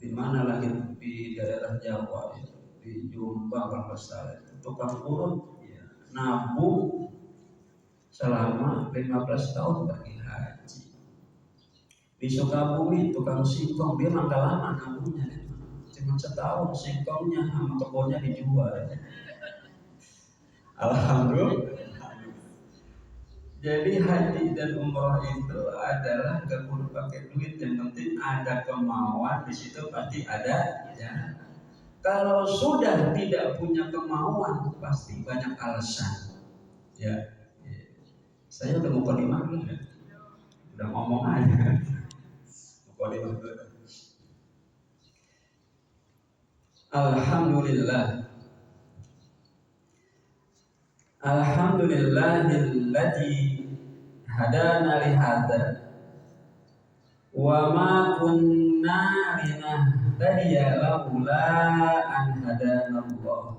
di mana lagi di daerah Jawa ya, di Jombang kalau salah itu tukang urut ya, nabung selama 15 tahun pergi haji. Di Sukabumi tukang singkong dia nggak lama nabungnya, cuma setahun singkongnya sama kebunnya dijual. Alhamdulillah. Jadi haji dan umroh itu adalah gak perlu pakai duit, yang penting ada kemauan, di situ pasti ada ya. Kalau sudah tidak punya kemauan pasti banyak alasan. Ya, saya udah mukadimah belum ya? Udah ngomong aja. Mukadimah dulu. Alhamdulillah. Alhamdulillahilladzi hadana li hadza wa ma kunna linahtadiya laula an hadana Allah.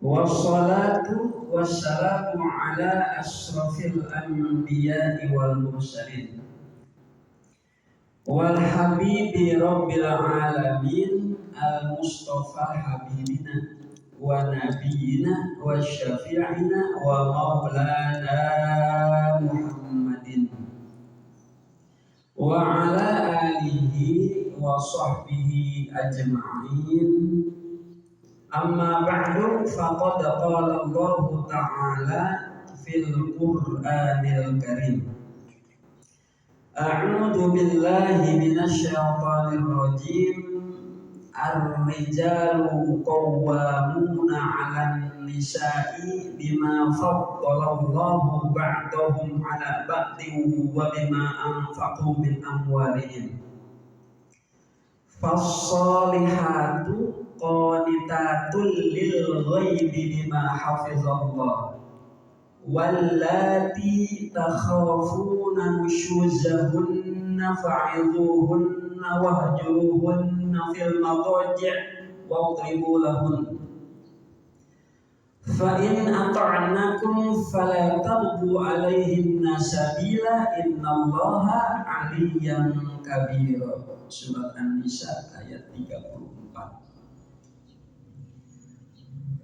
Wassalatu wassalamu ala asrafil anbiya'i wal mursalin wal habibi rabbil alamin al mustafa habibina wa nabiyina wa syafi'ina wa maulana Muhammadin wa ala alihi wa sahbihi ajma'in. Amma ba'du, faqad qala Allah ta'ala fil Qur'anil Karim. A'udzu billahi minasy syaithanir rajim. Ar-rijalu qawwamuna 'alan nisa'i bima faddalallahu ba'dahum 'ala ba'din wa bima anfaqu min amwalihim. Fas-solihatu qanitatul lil ghaibi bima hafizallah wallati takhafuna nushuzahunna fa'idhuhunna wahjuruhunna fil madaji' wadribu lahun fa in ata'nakum fala tabghu 'alaihinna sabila innallaha 'aliyyun kabir. Surat An-Nisa ayat 34.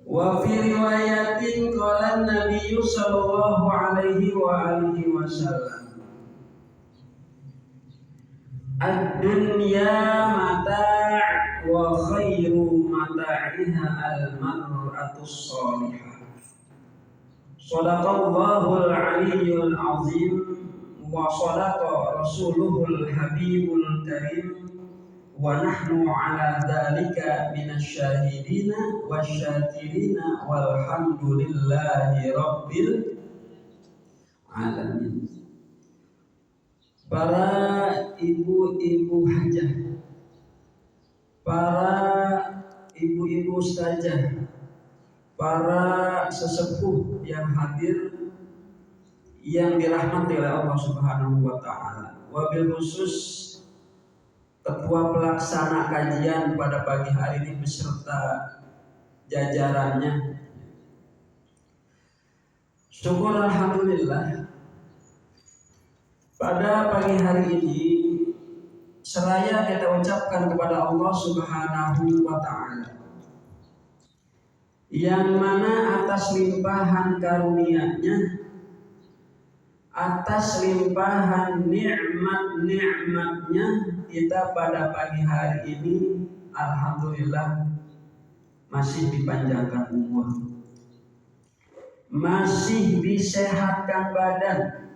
Wa fi riwayatin qala Nabi sallallahu alaihi wa alihi wasallam, ad-dunya mata' wa khairu mata'iha al-mar'atus salihah. Shadaqallahul aliyyul azim wa sadaqa rasuluhul habibul karim wa nahnu ala dzalika minasy syahidina wasyakirina walhamdulillahi rabbil alamin. Para ibu-ibu hajah, para ibu-ibu ustazah, para sesepuh yang hadir yang dirahmati oleh Allah Subhanahu wa taala. Wabil khusus ketua pelaksana kajian pada pagi hari ini beserta jajarannya. Syukur alhamdulillah pada pagi hari ini seraya kita ucapkan kepada Allah Subhanahu wa taala yang mana atas limpahan karunia-Nya, atas limpahan nikmat-nikmatnya kita pada pagi hari ini alhamdulillah masih dipanjangkan umur, masih disehatkan badan,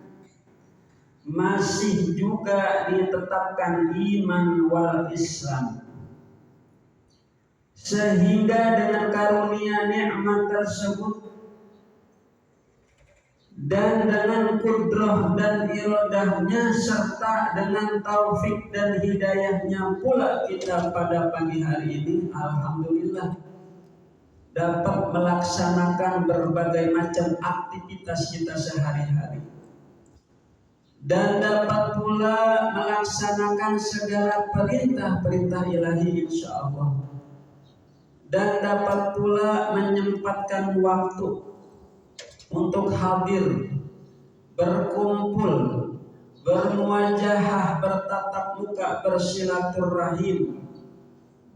masih juga ditetapkan iman wal Islam, sehingga dengan karunia nikmat tersebut dan dengan kudrah dan iradahnya serta dengan taufik dan hidayahnya pula kita pada pagi hari ini alhamdulillah dapat melaksanakan berbagai macam aktivitas kita sehari-hari dan dapat pula melaksanakan segala perintah-perintah ilahi insyaallah, dan dapat pula menyempatkan waktu untuk hadir, berkumpul, bermuajahah, bertatap muka, bersilaturahim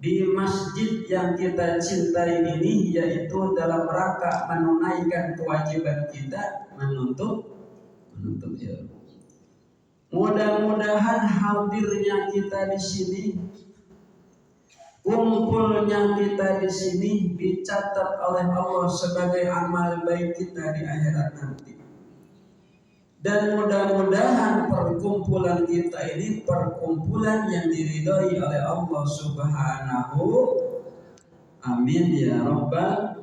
di masjid yang kita cintai ini, yaitu dalam rangka menunaikan kewajiban kita menuntut ilmu. Mudah-mudahan hadirnya kita di sini, kumpulnya kita di sini dicatat oleh Allah sebagai amal baik kita di akhirat nanti. Dan mudah-mudahan perkumpulan kita ini perkumpulan yang diridhoi oleh Allah Subhanahu. Amin ya Rabbal.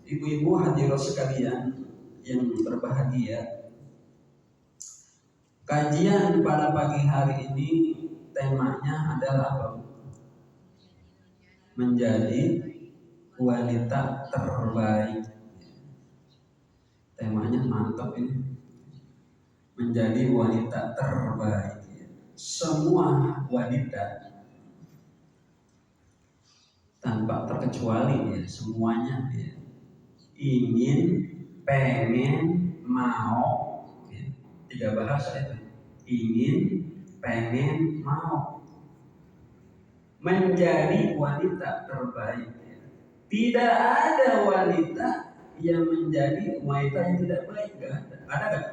Ibu-ibu hadirat sekalian yang berbahagia, kajian pada pagi hari ini temanya adalah apa? Menjadi wanita terbaik. Temanya mantap ini. Menjadi wanita terbaik. Semua wanita tanpa terkecuali ya, semuanya ya, ingin, pengen, mau ya. 3 bahasa itu. Ingin, pengen, mau menjadi wanita terbaik. Tidak ada wanita yang menjadi wanita yang tidak baik, gak ada. Ada gak?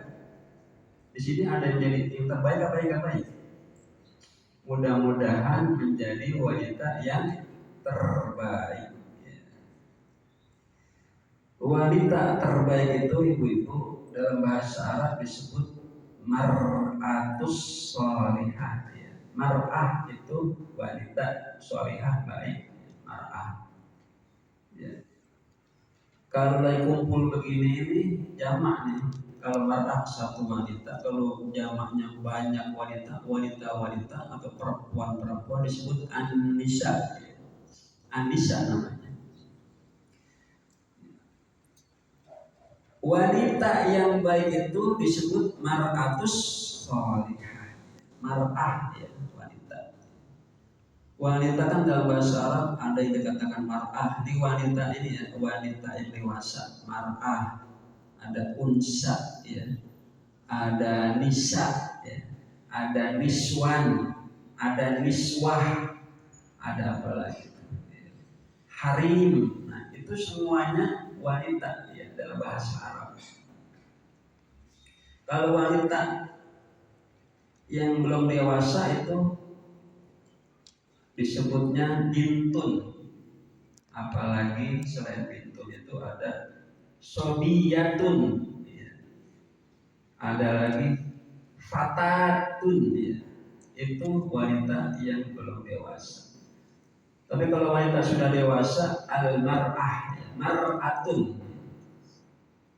Di sini ada yang jadi yang terbaik apa yang gak baik? Mudah-mudahan menjadi wanita yang terbaik. Wanita terbaik itu ibu-ibu dalam bahasa Arab disebut mar'atus sholihah. Mar'ah itu wanita, sholihah baik, mar'ah. Ya. Kalau lagi kumpul begini ini jamak nih. Kalau mar'ah satu wanita, kalau jamaknya banyak wanita atau perempuan disebut an-nisa. An-nisa namanya. Wanita yang baik itu disebut mar'atus sholihah. Mar'ah ya, wanita. Wanita kan dalam bahasa Arab ada yang dikatakan mar'ah. Ini wanita ini ya, wanita yang dewasa. Mar'ah, ada unsa ya, ada nisa ya, ada niswan, ada niswah, ada apa lagi? Harim. Nah, itu semuanya wanita ya dalam bahasa Arab. Kalau wanita yang belum dewasa itu disebutnya bintun. Apalagi selain bintun itu ada sobiyatun ya. Ada lagi fatatun ya. Itu wanita yang belum dewasa. Tapi kalau wanita sudah dewasa, al-mar'ah ya. Mar'atun.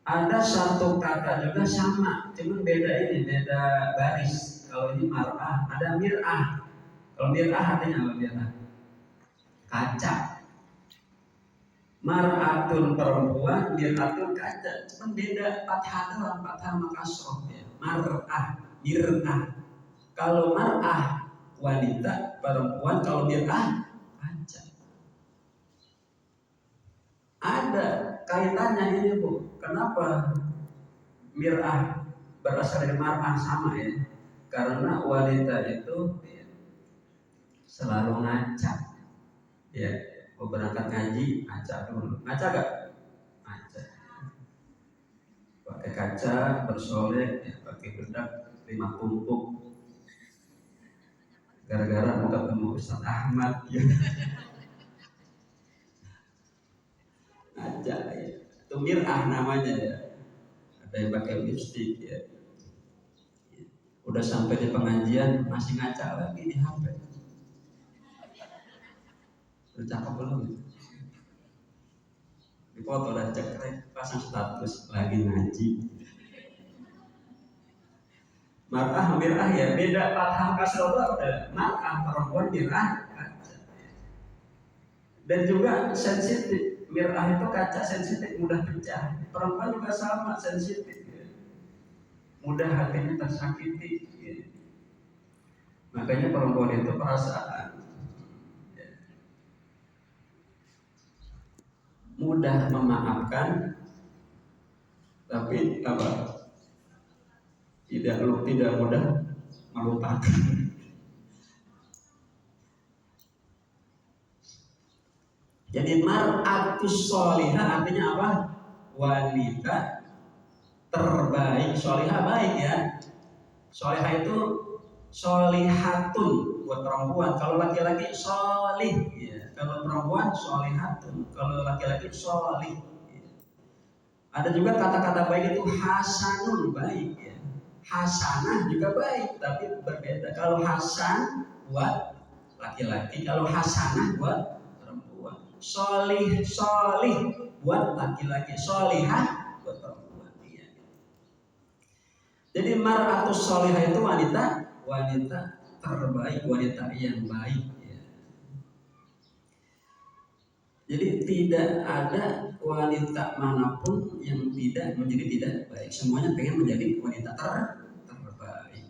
Ada satu kata juga sama, cuma beda ini, beda baris. Kalau ini mar'ah, ada mir'ah. Kalau mir'ah artinya apa mir'ah? Kaca. Mar'atun perempuan, mir'atun kaca. Cuma beda fathah doang, fathah makasroh ya. Mar'ah, mir'ah. Kalau mar'ah wanita, perempuan, kalau mir'ah kaca. Ada kaitannya ini Bu. Kenapa mir'ah berasal dari mar'ah sama ya? Karena wanita itu ya, selalu ngaca. Ya, mau berangkat ngaji, ngaca dulu. Ngaca gak? Ngaca. Pakai kaca, bersolek, ya, pakai bedak 5 tumpuk. Gara-gara mau ketemu Ustaz Ahmad ya. Ngaca ya. Itu mir'ah namanya ya. Ada yang pakai lipstik ya. Udah sampai di pengajian masih ngaca lagi di HP. Udah cakep belum? Di foto udah cek, pasang status lagi ngaji. Mar'ah mir'ah ya beda, fathah kasroh udah mar'ah perempuan, mir'ah kaca. Dan juga sensitif. Mir'ah itu kaca sensitif, mudah pecah. Perempuan juga sama sensitif. Mudah hatinya tersakiti ya. Makanya perempuan itu perasaan ya. Mudah memaafkan, tapi apa? tidak mudah melupakan. Jadi mar'atus sholihah artinya apa? Wanita terbaik. Sholihah baik ya. Sholihah itu sholihatun buat perempuan. Kalau laki-laki sholih ya. Kalau perempuan sholihatun. Kalau laki-laki sholih ya. Ada juga kata-kata baik itu hasanun, baik ya. Hasanah juga baik, tapi berbeda. Kalau hasan buat laki-laki, kalau hasanah buat perempuan. Sholih buat laki-laki, sholihah buat perempuan. Iya. Jadi mar'atus sholihah itu wanita terbaik, wanita yang baik. Ya. Jadi tidak ada wanita manapun yang tidak menjadi tidak baik. Semuanya pengen menjadi wanita terbaik.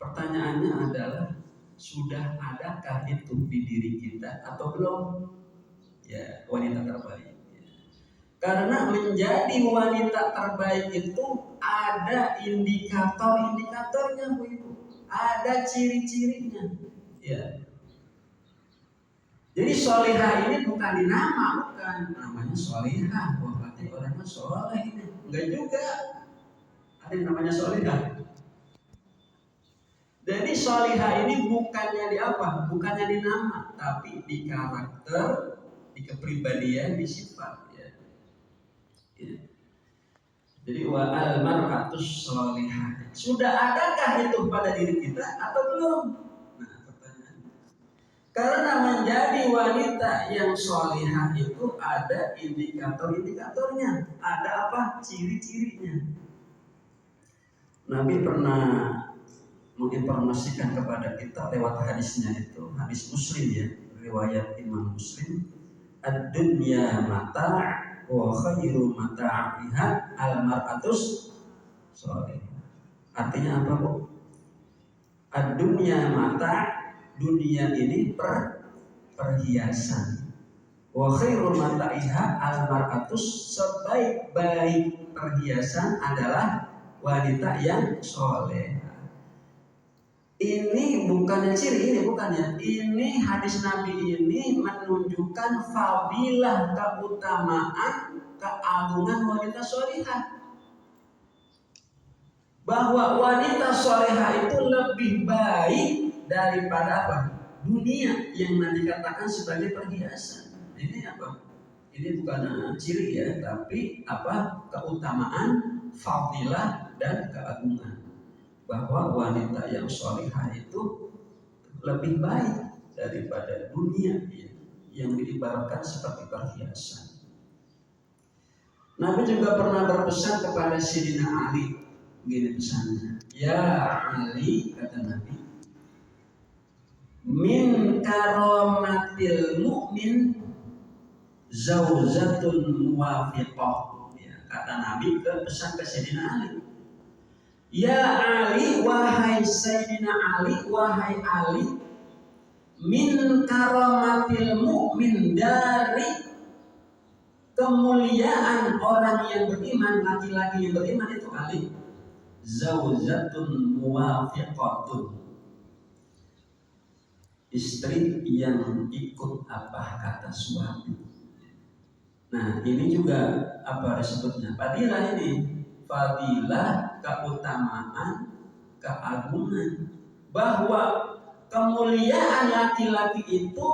Pertanyaannya adalah sudah adakah itu di diri kita atau belum? Ya, wanita terbaik. Karena menjadi wanita terbaik itu ada indikator-indikatornya, Bu Ibu. Ada ciri-cirinya. Ya. Jadi sholihah ini bukan di nama, bukan. Namanya sholihah. Wah, berarti orangnya sholih ini. Enggak juga. Ada yang namanya sholihah. Jadi sholihah ini bukannya di apa? Bukannya di nama, tapi di karakter, di kepribadian, di sifat. Ya. Ya. Jadi wa al mar'atus sholihah. Sudah adakah itu pada diri kita atau belum? Nah, pertanyaannya. Karena menjadi wanita yang sholihah itu ada indikator-indikatornya. Ada apa? Ciri-cirinya. Nabi pernah menginformasikan kepada kita lewat hadisnya itu, hadis Muslim ya, riwayat Imam Muslim, ad-dunya mata' wa khairu mata'iha al-mar'atus sholihah. Artinya apa, Bu? Ad-dunya mata', dunia ini perhiasan. Wa khairu mata'iha al-mar'atus, sebaik-baik perhiasan adalah wanita yang soleh. Ini bukannya ciri, ini bukannya. Ini hadis Nabi ini menunjukkan fadilah, keutamaan, keagungan wanita sholihah. Bahwa wanita sholihah itu lebih baik daripada apa? Dunia yang dikatakan sebagai perhiasan. Ini apa? Ini bukan ciri ya, tapi apa? Keutamaan, fadilah dan keagungan. Bahwa wanita yang sholihah itu lebih baik daripada dunia ya, yang diibaratkan seperti perhiasan. Nabi juga pernah berpesan kepada Sayyidina Ali, begini pesannya, ya Ali, kata Nabi, min karamatil mu'min zaujatun muwafiqah. Ya, kata Nabi pesan ke Sayyidina Ali, ya Ali, wahai Sayyidina Ali, wahai Ali, min karamatil mu'min, dari kemuliaan orang yang beriman, laki-laki yang beriman itu Ali, zaujatun muwafiqatun, istri yang ikut apa kata suami. Nah, ini juga apa disebutnya? Fadilah ini. Fadilah, keutamaan, keagungan. Bahwa kemuliaan laki-laki itu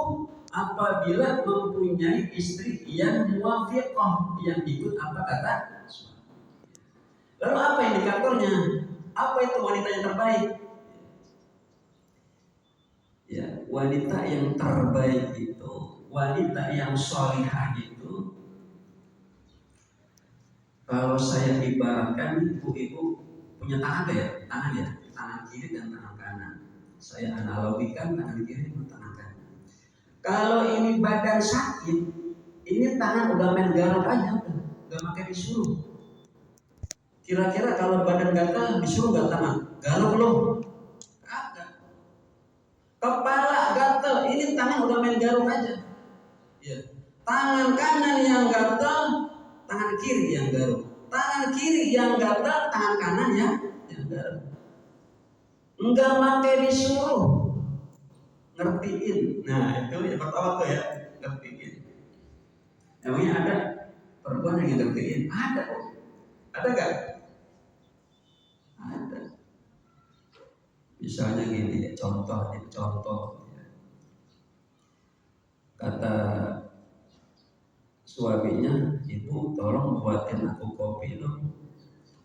apabila mempunyai istri yang muwafiqah, yang ikut apa kata suami. Lalu apa indikatornya? Apa itu wanita yang terbaik? Ya, wanita yang terbaik itu, wanita yang sholihah itu, kalau saya ibaratkan, ibu-ibu punya tangan ya, tangan kiri dan tangan kanan. Saya analogikan tangan kiri dan tangan kanan. Kalau ini badan sakit, ini tangan udah main garuk aja, udah pakai disuruh. Kira-kira kalau badan gatal disuruh nggak tangan? Garuk loh. Agak. Kepala gatal, ini tangan udah main garuk aja. Ya. Tangan kanan yang gatal, tangan kiri yang garuk. Tangan kiri yang gatal, tangan kanan yang Enggak pakai disuruh, ngertiin. Nah itu yang pertama tuh ya, ngertiin. Emangnya ada perempuan yang ngertiin? Ada kok. Ada gak? Ada. Misalnya gini ya, contoh. Kata suaminya, ibu tolong buatin aku kopi dong.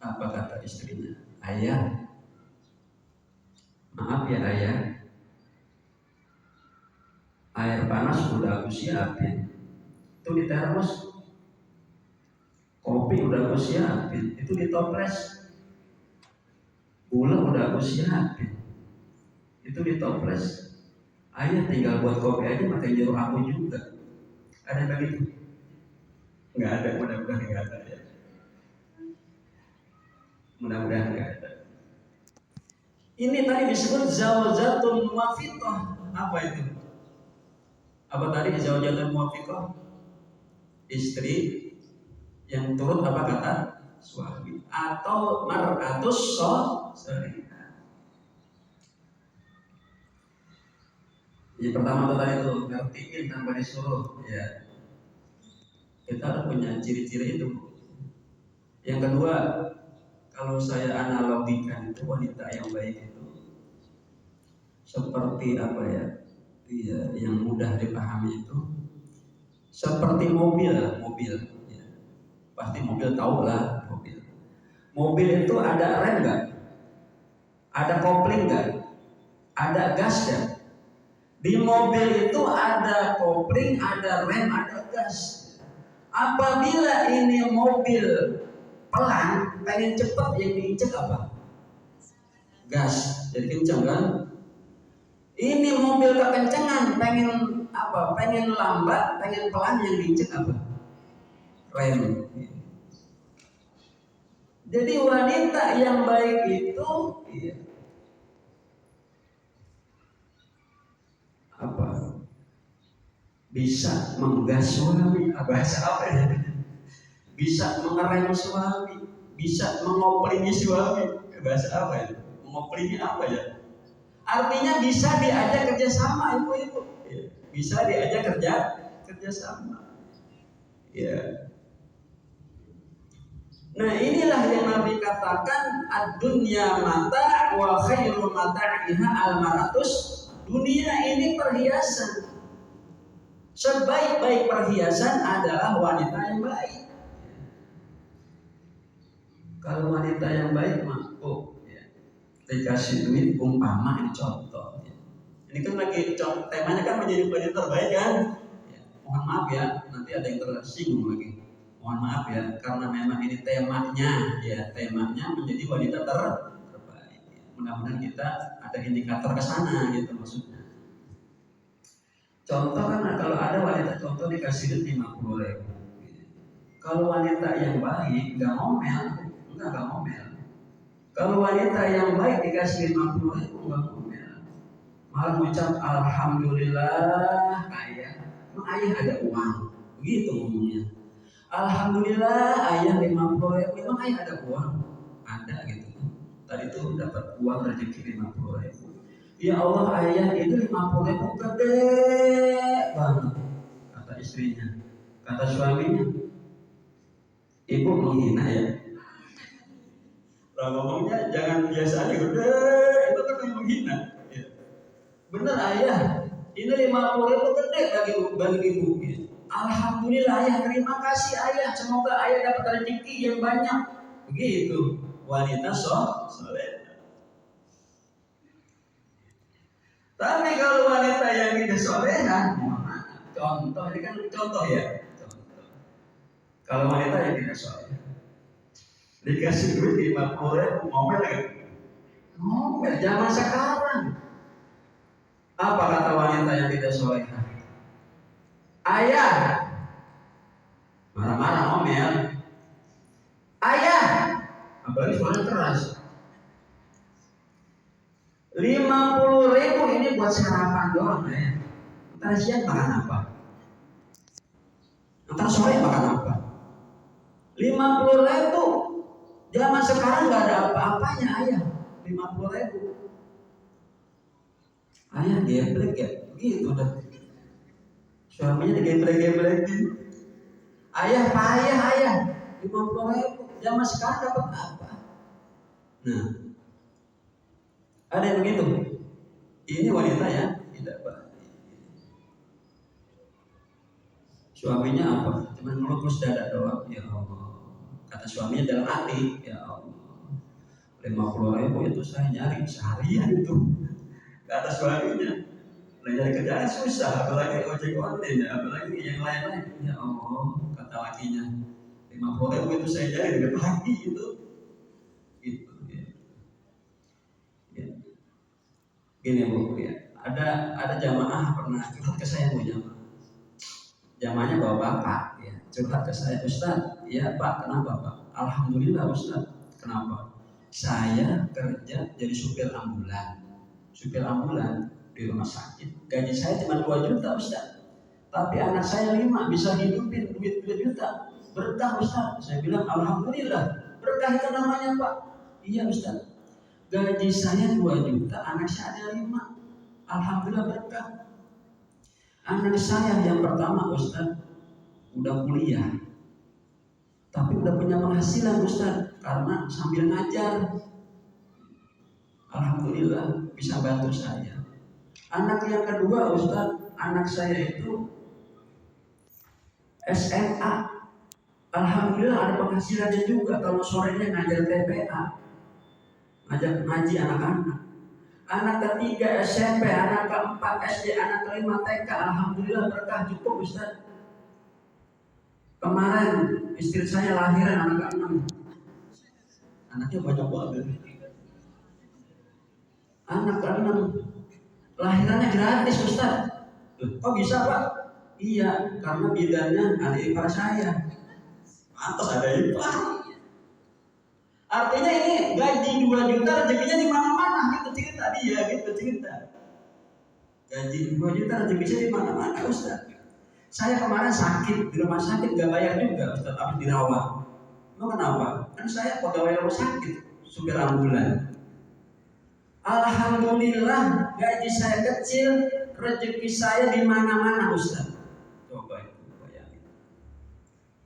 Apa kata istrinya? Ayah, maaf ya ayah, air panas udah aku siapin, itu di termos. Kopi udah aku siapin, itu di toples. Gula udah aku siapin, itu di toples. Ayah tinggal buat kopi aja pakai jeruk aku juga. Ada begitu? Nggak ada, mudah-mudahan nggak ada ya. Mudah-mudahan nggak ada. Ini tadi disebut zawjatun muwafiqah. Apa itu? Apa tadi zawjatun muwafiqah? Istri yang turut apa kata suami, atau mar'atus sholihah. Yang pertama tuh tadi tuh ngertiin tanpa disuruh ya. Kita harus punya ciri-ciri itu. Yang kedua, kalau saya analogikan itu wanita yang baik itu seperti apa ya? Iya, yang mudah dipahami itu seperti mobil. Ya. Pasti mobil tahu lah mobil. Mobil itu ada rem nggak? Ada kopling nggak? Ada gas nggak? Di mobil itu ada kopling, ada rem, ada gas. Apabila ini mobil pelan, pengen cepat, yang diinjek apa? Gas, jadi kencang kan? Ini mobil kekencangan, pengen apa? Pengen lambat, pengen pelan, yang diinjek apa? Rem. Jadi wanita yang baik itu apa? Bisa menggas suami, bahasa apa ya? Bisa mengerem suami, bisa mengoplingi suami, bahasa apa ya? Mengoplingi apa ya? Artinya bisa diajak kerjasama, ibu-ibu. Bisa diajak kerjasama. Ya. Nah inilah yang Nabi katakan ad-dunya mata wa khairu mata'iha al-maratus. Dunia ini perhiasan. Sebaik-baik perhiasan adalah wanita yang baik. Kalau wanita yang baik mah dikasih duit umpama, ini contoh. Ini kan lagi temanya kan menjadi wanita terbaik kan? Mohon maaf ya, nanti ada yang tersinggung lagi. Mohon maaf ya, karena memang ini temanya menjadi wanita terbaik. Mudah-mudahan kita ada indikator ke sana gitu maksudnya. Contoh kan kalau ada wanita contoh dikasih duit 50.000. Kalau wanita yang baik nggak ngomel. Kalau wanita yang baik dikasih 50.000 nggak ngomel. Malah ucap alhamdulillah ayah. Emang ayah ada uang? Begitu ngomongnya. Alhamdulillah ayah 50.000. Emang ayah ada uang? Ada gitu. Tadi tuh dapat uang rezeki 50.000. Ya Allah ayah itu 50.000 gede banget, kata istrinya. Kata suaminya, ibu menghina ya. Kalau ngomongnya jangan biasa aja gede, itu kan menghina. Ya. Bener ayah, ini 50.000 gede bagi ibu. Ya. Alhamdulillah ayah, terima kasih ayah. Semoga ayah dapat rezeki yang banyak. Begitu wanita soleh. Tapi kalau wanita yang tidak soleha, contoh ini kan contoh ya. Kalau wanita yang tidak soleha, dikasih duit 50.000 ngomel lagi. Ngomel zaman sekarang. Apa kata wanita yang tidak soleha? Ayah, marah-marah ngomel. Ayah, apalagi suaranya keras. 50.000 ini buat sarapan doang ya. Ntar siang makan apa? Ntar sore makan apa? 50.000 Zaman sekarang nggak ada apa-apanya ayah, 50.000. Ayah geblek ya, gitu dah. Suaminya digeblek-geblekin. Ayah payah ayah, 50.000. Zaman sekarang dapat apa? Nah, ada yang begitu. Ini wanita ya, tidak Pak. Suaminya apa? Cuma ngelupus dada doang. Ya Allah. Kata suaminya dalam hati, ya Allah. 50.000 itu saya nyari seharian itu. Kata suaminya, nyari kerjaan susah, apalagi ojek online, apalagi yang lain-lain. Ya Allah, kata lakinya, 50.000 itu saya nyari dari pagi itu. Gitu. Ya. Gini Bu, ya. Ada jamaah pernah curhat ke saya Bu, jamaahnya bawa bapak, ya, curhat ke saya, Ustaz, ya Pak, kenapa Pak? Alhamdulillah Ustaz, kenapa? Saya kerja jadi supir ambulan di rumah sakit, gaji saya cuma 2 juta Ustaz, tapi anak saya 5 bisa hidupin duit 2 juta, berkah Ustaz. Saya bilang Alhamdulillah, berkah itu namanya Pak. Iya Ustaz, gaji saya 2 juta, anak saya ada 5, Alhamdulillah berkah. Anak saya yang pertama Ustaz udah kuliah, tapi udah punya penghasilan Ustaz, karena sambil ngajar. Alhamdulillah bisa bantu saya. Anak yang kedua Ustaz, anak saya itu SMA. Alhamdulillah ada penghasilannya juga, kalau sorenya ngajar TPA, ngajar ngaji anak-anak. Anak ketiga SMP, anak keempat SD, anak kelima TK. Alhamdulillah berkah cukup Ustaz. Kemarin istri saya lahiran anak ke-6. Anaknya banyak banget. Anak ke-6 lahirannya gratis Ustaz. Kok bisa Pak? Iya, karena bidannya adik ipar saya. Pantas ada ipar. Artinya ini gaji 2 juta rezekinya di mana-mana, gitu cerita dia, gitu cerita. Gaji 2 juta rezekinya di mana-mana Ustaz. Saya kemarin sakit di rumah sakit, gak bayar juga Ustaz, habis dirawat. Lo kenapa? Kan saya pegawai rumah sakit, supir ambulan. Alhamdulillah gaji saya kecil, rezeki saya di mana-mana Ustaz. Coba itu bayangin.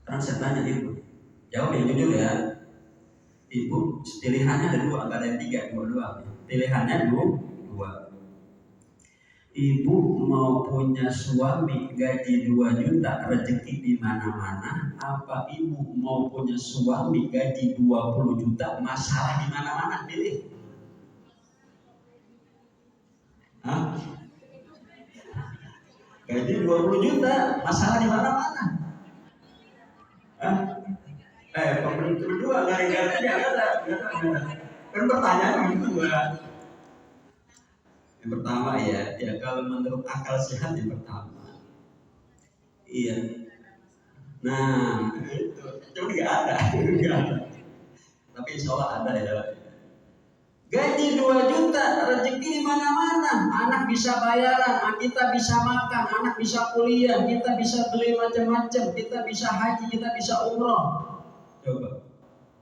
Sekarang saya tanya ibu, jawab yang jujur ya. Ibu, pilihannya ada 2, nggak ada yang 3, 2 doang. Pilihannya 2. Ibu mau punya suami gaji 2 juta, rezeki di mana-mana, apa ibu mau punya suami gaji 20 juta, masalah di mana-mana? Pilih. Hah? Gaji 20 juta, masalah di mana-mana. Hah? Pemberi kedua nggak ada. Kan pertanyaan begitu Mbak. Yang pertama ya kalau menurut akal sehat yang pertama. Iya. Nah itu, cuma nggak ada. Tapi insya Allah ada ya. Gaji 2 juta, rezeki di mana-mana. Anak bisa bayaran, kita bisa makan, anak bisa kuliah, kita bisa beli macam-macam, kita bisa haji, kita bisa umroh. Coba.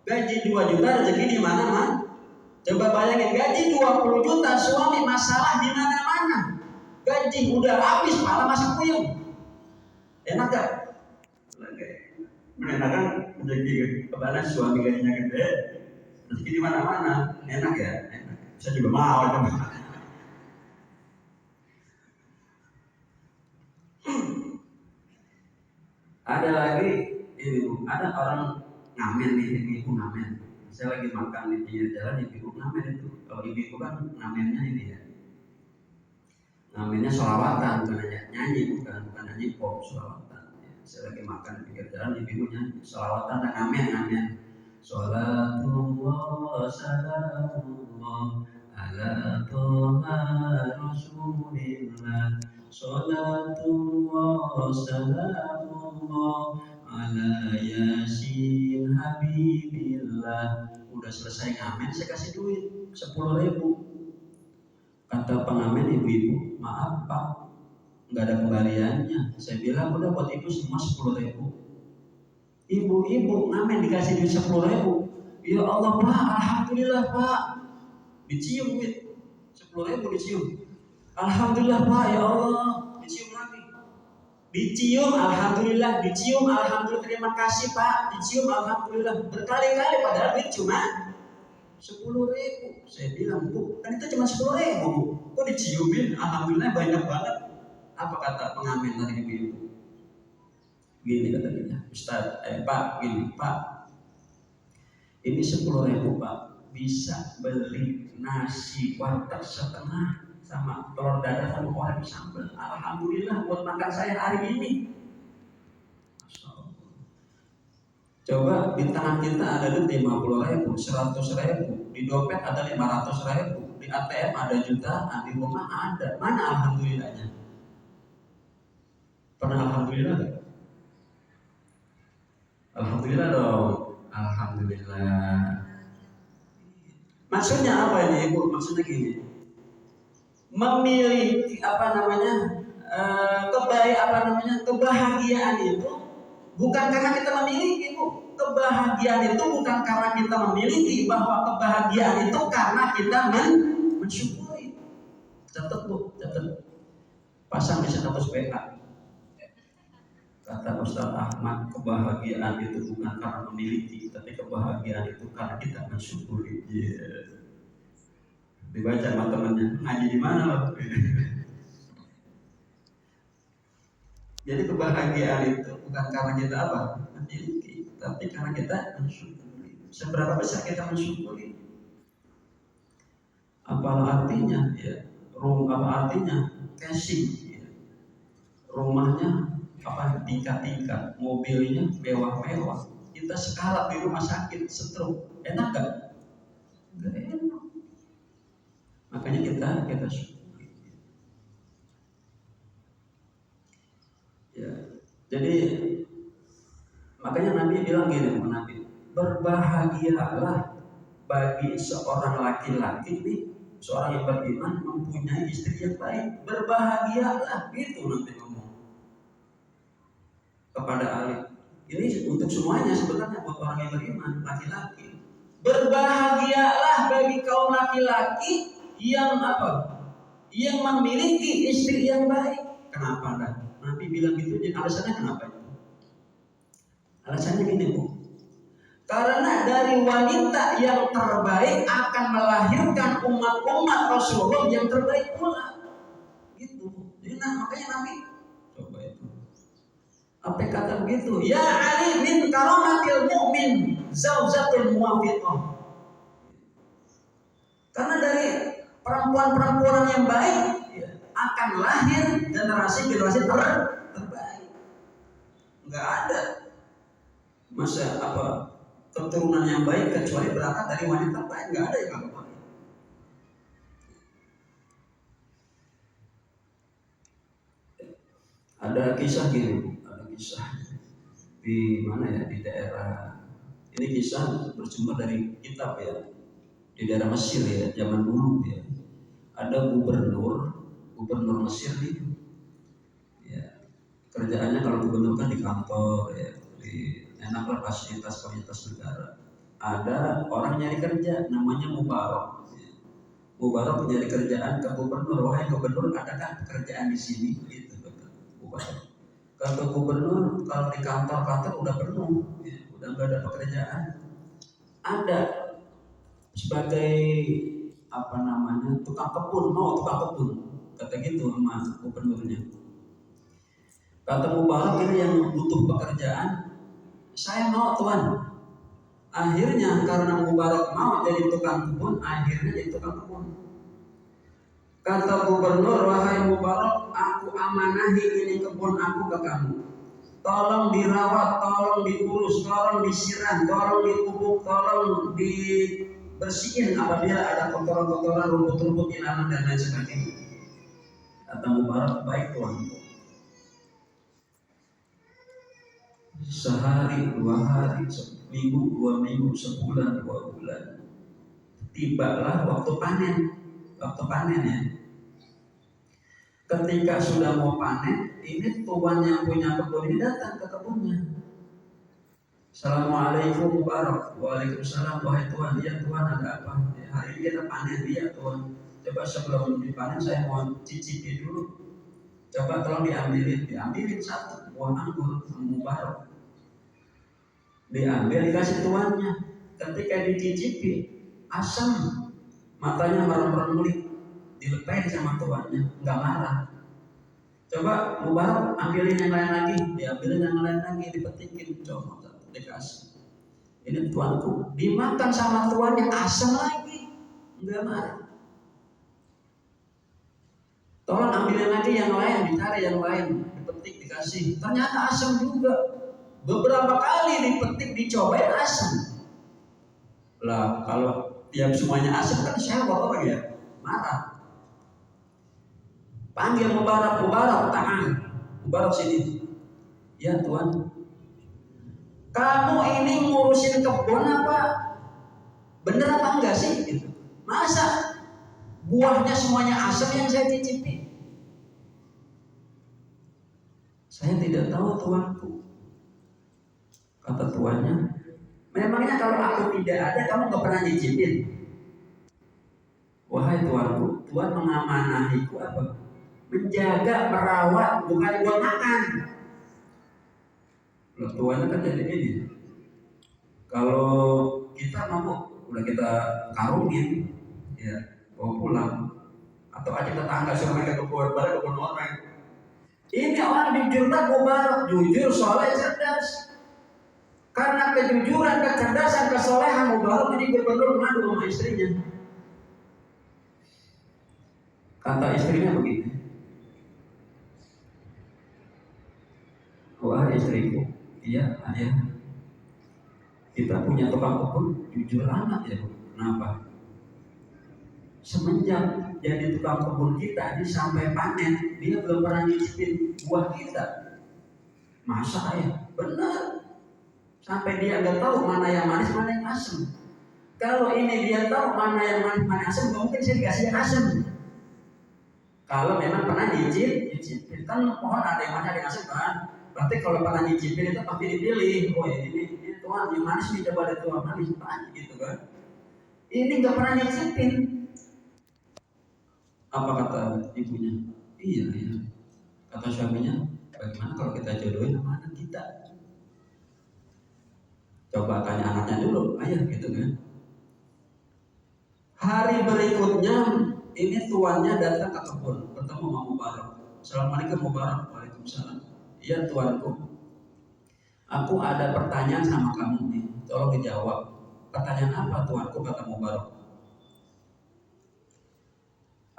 Gaji 2 juta rezeki di mana-mana. Coba bayangin gaji 20 juta suami masalah di mana-mana. Gaji udah habis malah masih puyeng. Enak gak? Menyenangkan rezeki kepada suami gajinya gede. Rezeki di mana-mana. Enak ya? Enak. Saya juga mau teman. Ada lagi ini, ada orang ngamen nih, ibu ngamen. Saya lagi makan di pinggir jalan, ibu ngamen itu. Kalau ibu kan ngamennya ini ya, ngamennya sholawatan, bukan nyanyi, bukan nyanyi pop, sholawatan. Ya, saya lagi makan di pinggir jalan, ibu nyanyi sholawatan dan ngamen. Sholatullah salamullah ala toha rasulillah. Sholatullah salamullah ala yasin habibillah. Udah selesai ngamen, saya kasih duit 10.000. Kata pengamen, ibu-ibu, maaf Pak, nggak ada kembaliannya. Saya bilang udah buat ibu semua 10.000. Ibu-ibu ngamen dikasih duit 10.000. Ya Allah Pak, alhamdulillah Pak. Dicium duit 10.000 dicium. Alhamdulillah Pak, ya Allah. Dicium lagi. Dicium alhamdulillah, dicium alhamdulillah, terima kasih Pak. Dicium alhamdulillah berkali-kali padahal duit cuma 10.000. Saya bilang, Bu, kan itu cuma 10.000, Bu. Kok diciumin? Alhamdulillah banyak banget. Apa kata pengamen tadi ibu-ibu? Gini kata dia, Ustaz, Pak, gini, Pak. Ini 10.000 Pak, bisa beli nasi warteg setengah sama telur dadar sama goreng sambal. Alhamdulillah buat makan saya hari ini. Coba di tangan kita ada duit 50.000, 100.000, di dompet ada 500.000, di ATM ada jutaan, di rumah ada. Mana alhamdulillahnya? Pernah alhamdulillah gak? Alhamdulillah dong. Alhamdulillah. Maksudnya apa ini Ibu? Maksudnya gini. Memiliki kebahagiaan itu bukan karena kita memiliki, Bu. Kebahagiaan itu bukan karena kita memiliki, bahwa kebahagiaan itu karena kita mensyukuri. Catat Bu, catat. Pasang di status WA. Kata Ustaz Ahmad, kebahagiaan itu bukan karena memiliki, tapi kebahagiaan itu karena kita mensyukuri. Yeah. Dibaca sama temannya, ngaji di mana loh? Jadi kebahagiaan itu bukan karena kita apa? Memiliki, tapi karena kita mensyukuri. Seberapa besar kita mensyukuri? Apa artinya? Ya, apa artinya? Casing. Ya. Rumahnya tingkat-tingkat, mobilnya mewah-mewah. Kita sekarat di rumah sakit stroke, enak gak? Gak enak. Makanya kita syukuri. Ya, jadi makanya Nabi bilang gini, Nabi, berbahagialah bagi seorang laki-laki nih, seorang yang beriman mempunyai istri yang baik. Berbahagialah, itu Nabi ngomong kepada Ali. Ini untuk semuanya sebenarnya, buat orang yang beriman, laki-laki. Berbahagialah bagi kaum laki-laki yang apa? Yang memiliki istri yang baik. Kenapa enggak? Nabi bilang gitu, jadi alasannya kenapa? Alasannya gini, Bu. Karena dari wanita yang terbaik akan melahirkan umat-umat Rasulullah yang terbaik pula. Gitu. Jadi makanya Nabi coba itu. Apa kata begitu? Ya Ali min karamatil mu'min zaujatul muwafiqah. Karena dari perempuan-perempuan yang baik ya, akan lahir generasi-generasi terbaik. Enggak ada masa keturunan yang baik kecuali berangkat dari wanita baik. Enggak ada yang baik. Ada kisah gini, kisah di mana ya, di daerah ini, kisah bersumber dari kitab ya, di daerah Mesir ya, zaman dulu ya, ada gubernur Mesir nih ya, kerjaannya kalau gubernur kan di kantor ya, di enaklah fasilitas negara. Ada orang nyari kerja namanya Mubarak ya. Mubarak nyari kerjaan ke gubernur, wahai gubernur, adakah pekerjaan di sini? Gitu kata Mubarak. Kata gubernur, kalau di kantor udah penuh, ya, udah nggak ada pekerjaan. Ada sebagai tukang kebun, tukang kebun, kata gitu sama gubernurnya. Kata Mubarak, ini yang butuh pekerjaan, saya mau tuan. Akhirnya karena Mubarak mau jadi tukang kebun, akhirnya jadi tukang kebun. Kata gubernur, wahai Mubarak, aku amanahi ini kebun aku ke kamu. Tolong dirawat, tolong diurus, tolong disiram, tolong dipupuk, tolong dibersihin apabila ada kotoran-kotoran, rumput-rumput ilalang dan lain sebagainya. Kata Mubarak, baik tuan. Sehari, 2 hari, seminggu, 2 minggu, sebulan, 2 bulan. Tibalah waktu panen ya. Ketika sudah mau panen, ini tuan yang punya kebun ini datang ke kebunnya. Assalamualaikum Mubarak. Waalaikumsalam. Wahai Tuhan, ya Tuhan ada apa? Ya, hari ini kita panen dia Tuhan. Coba sebelum dipanen saya mau cicipi dulu. Coba tolong diambilin satu buah anggur Mubarak. Diambil dikasih tuannya. Ketika dicicipi asam, matanya merem-merem, dilepain sama tuannya, nggak marah. Coba Mubarak ambilin yang lain lagi, diambilin yang lain lagi, dipetikin, coba dikasih. Ini tuanku, dimakan sama tuannya asam lagi, nggak marah. Tolong ambilin lagi yang lain, dicari yang lain, dipetik, dikasih. Ternyata asam juga. Beberapa kali dipetik, dicobain asam. Lah kalau tiap semuanya asam kan siapa orang ya? Marah. Panggil Mubarak, Mubarak, tangan. Mubarak sini. Ya Tuhan. Kamu ini ngurusin kebun apa? Bener apa enggak sih? Gitu. Masa buahnya semuanya asam yang saya cicipi? Saya tidak tahu tuanku. Kata tuannya, memangnya kalau aku tidak ada kamu nggak pernah nyicipin? Wahai tuanku, Tuhan mengamanahiku apa? Menjaga, merawat, bukan buat makan. Loh, tuannya kan jadi ini. Kalau kita mau, udah kita karungin, ya bawa pulang, atau aja tetangga suruh mereka ke kebun orang. Ini orang jujur banget, jujur, soleh, cerdas. Karena kejujuran, kecerdasan, kesolehan Mubarak ini gubernur madu sama istrinya. Kata istrinya begini, wah istriku, iya ayah, kita punya tukang kebun jujur amat ya. Kenapa? Semenjak jadi tukang kebun kita ini sampai panen, dia belum pernah nyicipin buah kita. Masa ya? Benar. Sampai dia nggak tahu mana yang manis, mana yang asam. Kalau ini dia tahu mana yang manis, mana yang asam, mungkin saya dikasih yang asam. Kalau memang pernah nyicipin, kan pohon ada yang manis, ada yang asam kan. Berarti kalau pernah nyicipin itu pasti dipilih. Oh ini Tuhan yang manis nih, coba ada Tuhan manis banget gitu kan. Ini nggak pernah nyicipin. Apa kata ibunya? Iya. Kata suaminya, bagaimana kalau kita jodohin sama anak kita? Coba tanya anaknya dulu, ayah gitu kan. Hari berikutnya ini tuannya datang ke kebun, bertemu sama Mubarak. Assalamualaikum Mubarak. Waalaikumsalam. Iya tuanku, aku ada pertanyaan sama kamu nih, tolong dijawab. Pertanyaan apa tuanku? Kata Mubarak.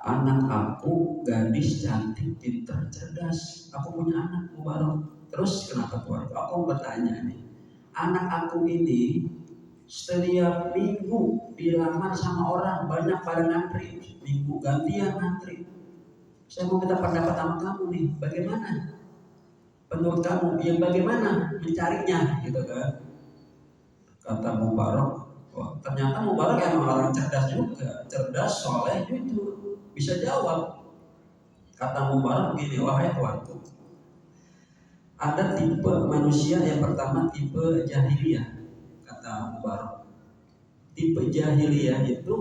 Anak aku gadis cantik, pintar, cerdas. Aku punya anak Mubarak. Terus kenapa tuanku? Aku bertanya nih, anak aku ini setiap minggu dilamar sama orang, banyak pada ngantri, minggu gantian ngantri. Saya mau minta pendapat sama kamu nih, bagaimana? Menurut kamu, yang bagaimana mencarinya, gitu kan? Kata Mubarak, wah, ternyata Mubarak emang orang cerdas juga, cerdas, soleh, jujur, bisa jawab. Kata Mubarak begini, wahai tuanku, ada tipe manusia yang pertama tipe jahiliyah. Kata Mubarak, tipe jahiliyah itu,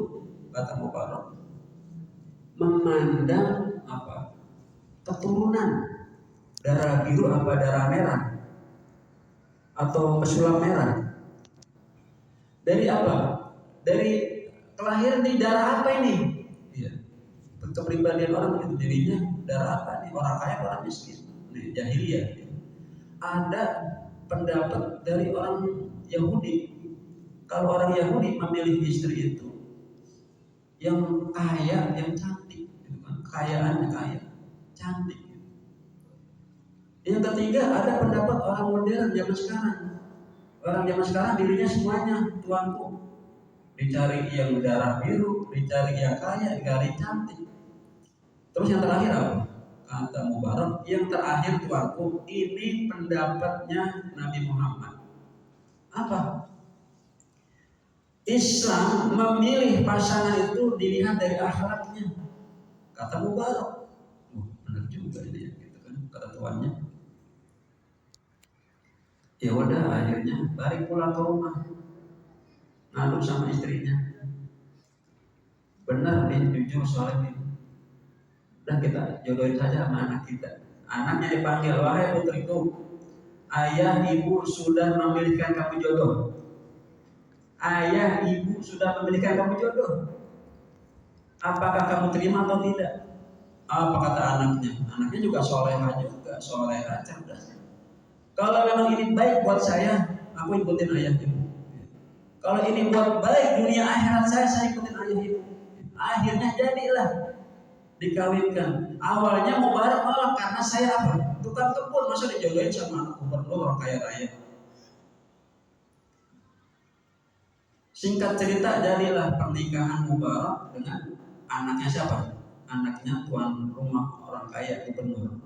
kata Mubarak, memandang apa? Keturunan, darah biru apa darah merah, atau pesulap merah. Dari apa? Dari kelahiran di darah apa ini? Iya. Kepribadian orang itu dirinya darah apa nih? Orang kaya, orang miskin. Nih jahiliyah. Ada pendapat dari orang Yahudi. Kalau orang Yahudi memilih istri itu yang kaya, yang cantik, gitu kan? Kayaannya kaya, cantik. Yang ketiga ada pendapat orang modern zaman sekarang. Orang zaman sekarang dirinya semuanya tuanku. Dicari yang darah biru, dicari yang kaya, dicari cantik. Terus yang terakhir apa? Kata Mubarak, yang terakhir tuanku, ini pendapatnya Nabi Muhammad. Apa? Islam memilih pasangan itu dilihat dari akhlaknya. Kata Mubarak. Benar juga ini, gitu kan? Kata tuannya. Ya udah, akhirnya balik pulang ke rumah, ngadu sama istrinya. Benar nih, jujur soal ini. Udah kita jodohin saja sama anak kita. Anaknya dipanggil, wahai putriku, ayah ibu sudah memilihkan kamu jodoh. Ayah ibu sudah memilihkan kamu jodoh. Apakah kamu terima atau tidak? Apa kata anaknya? Anaknya juga soleha juga, soleha cerdas. Kalau memang ini baik buat saya, aku ikutin ayah ibu. Kalau ini buat baik dunia akhirat saya ikutin ayah ibu. Akhirnya jadilah dikawinkan. Awalnya Mubarak malah karena saya apa? Tukang kebun, masa dijodohin sama anak gubernur orang kaya raya. Singkat cerita, jadilah pernikahan Mubarak dengan anaknya siapa? Anaknya tuan rumah orang kaya gubernur.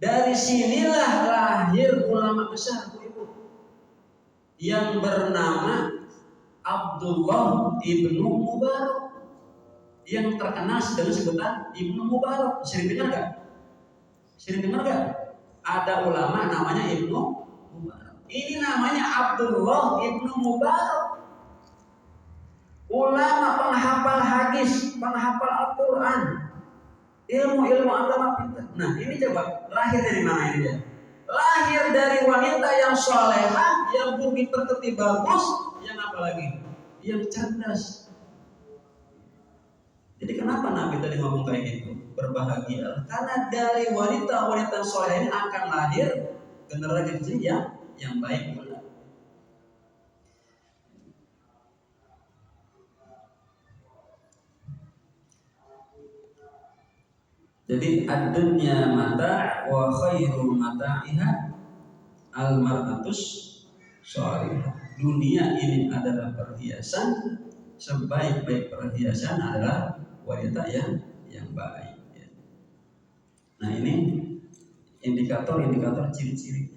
Dari sinilah lahir ulama besar, Ibu, yang bernama Abdullah ibnu Mubarak, yang terkenal dengan sebutan Ibnu Mubarak. Sering dengar gak? Sering dengar gak? Ada ulama namanya Ibnu Mubarak. Ini namanya Abdullah ibnu Mubarak. Ulama penghafal hadis, penghafal Al-Quran, ilmu agama pintar. Nah ini coba lahir dari mana ini dia? Lahir dari wanita yang solehah, yang budi pekerti bagus, yang apa lagi? Yang cerdas. Jadi kenapa Nabi tadi ngomong kayak gitu? Berbahagia, karena dari wanita-wanita soleh ini akan lahir generasi yang baik pula. Jadi ad-dunya mata' wa khairul mata'iha al-mar'atus shalihah. Dunia ini adalah perhiasan, sebaik-baik perhiasan adalah wanita yang baik. Nah ini indikator ciri-ciri.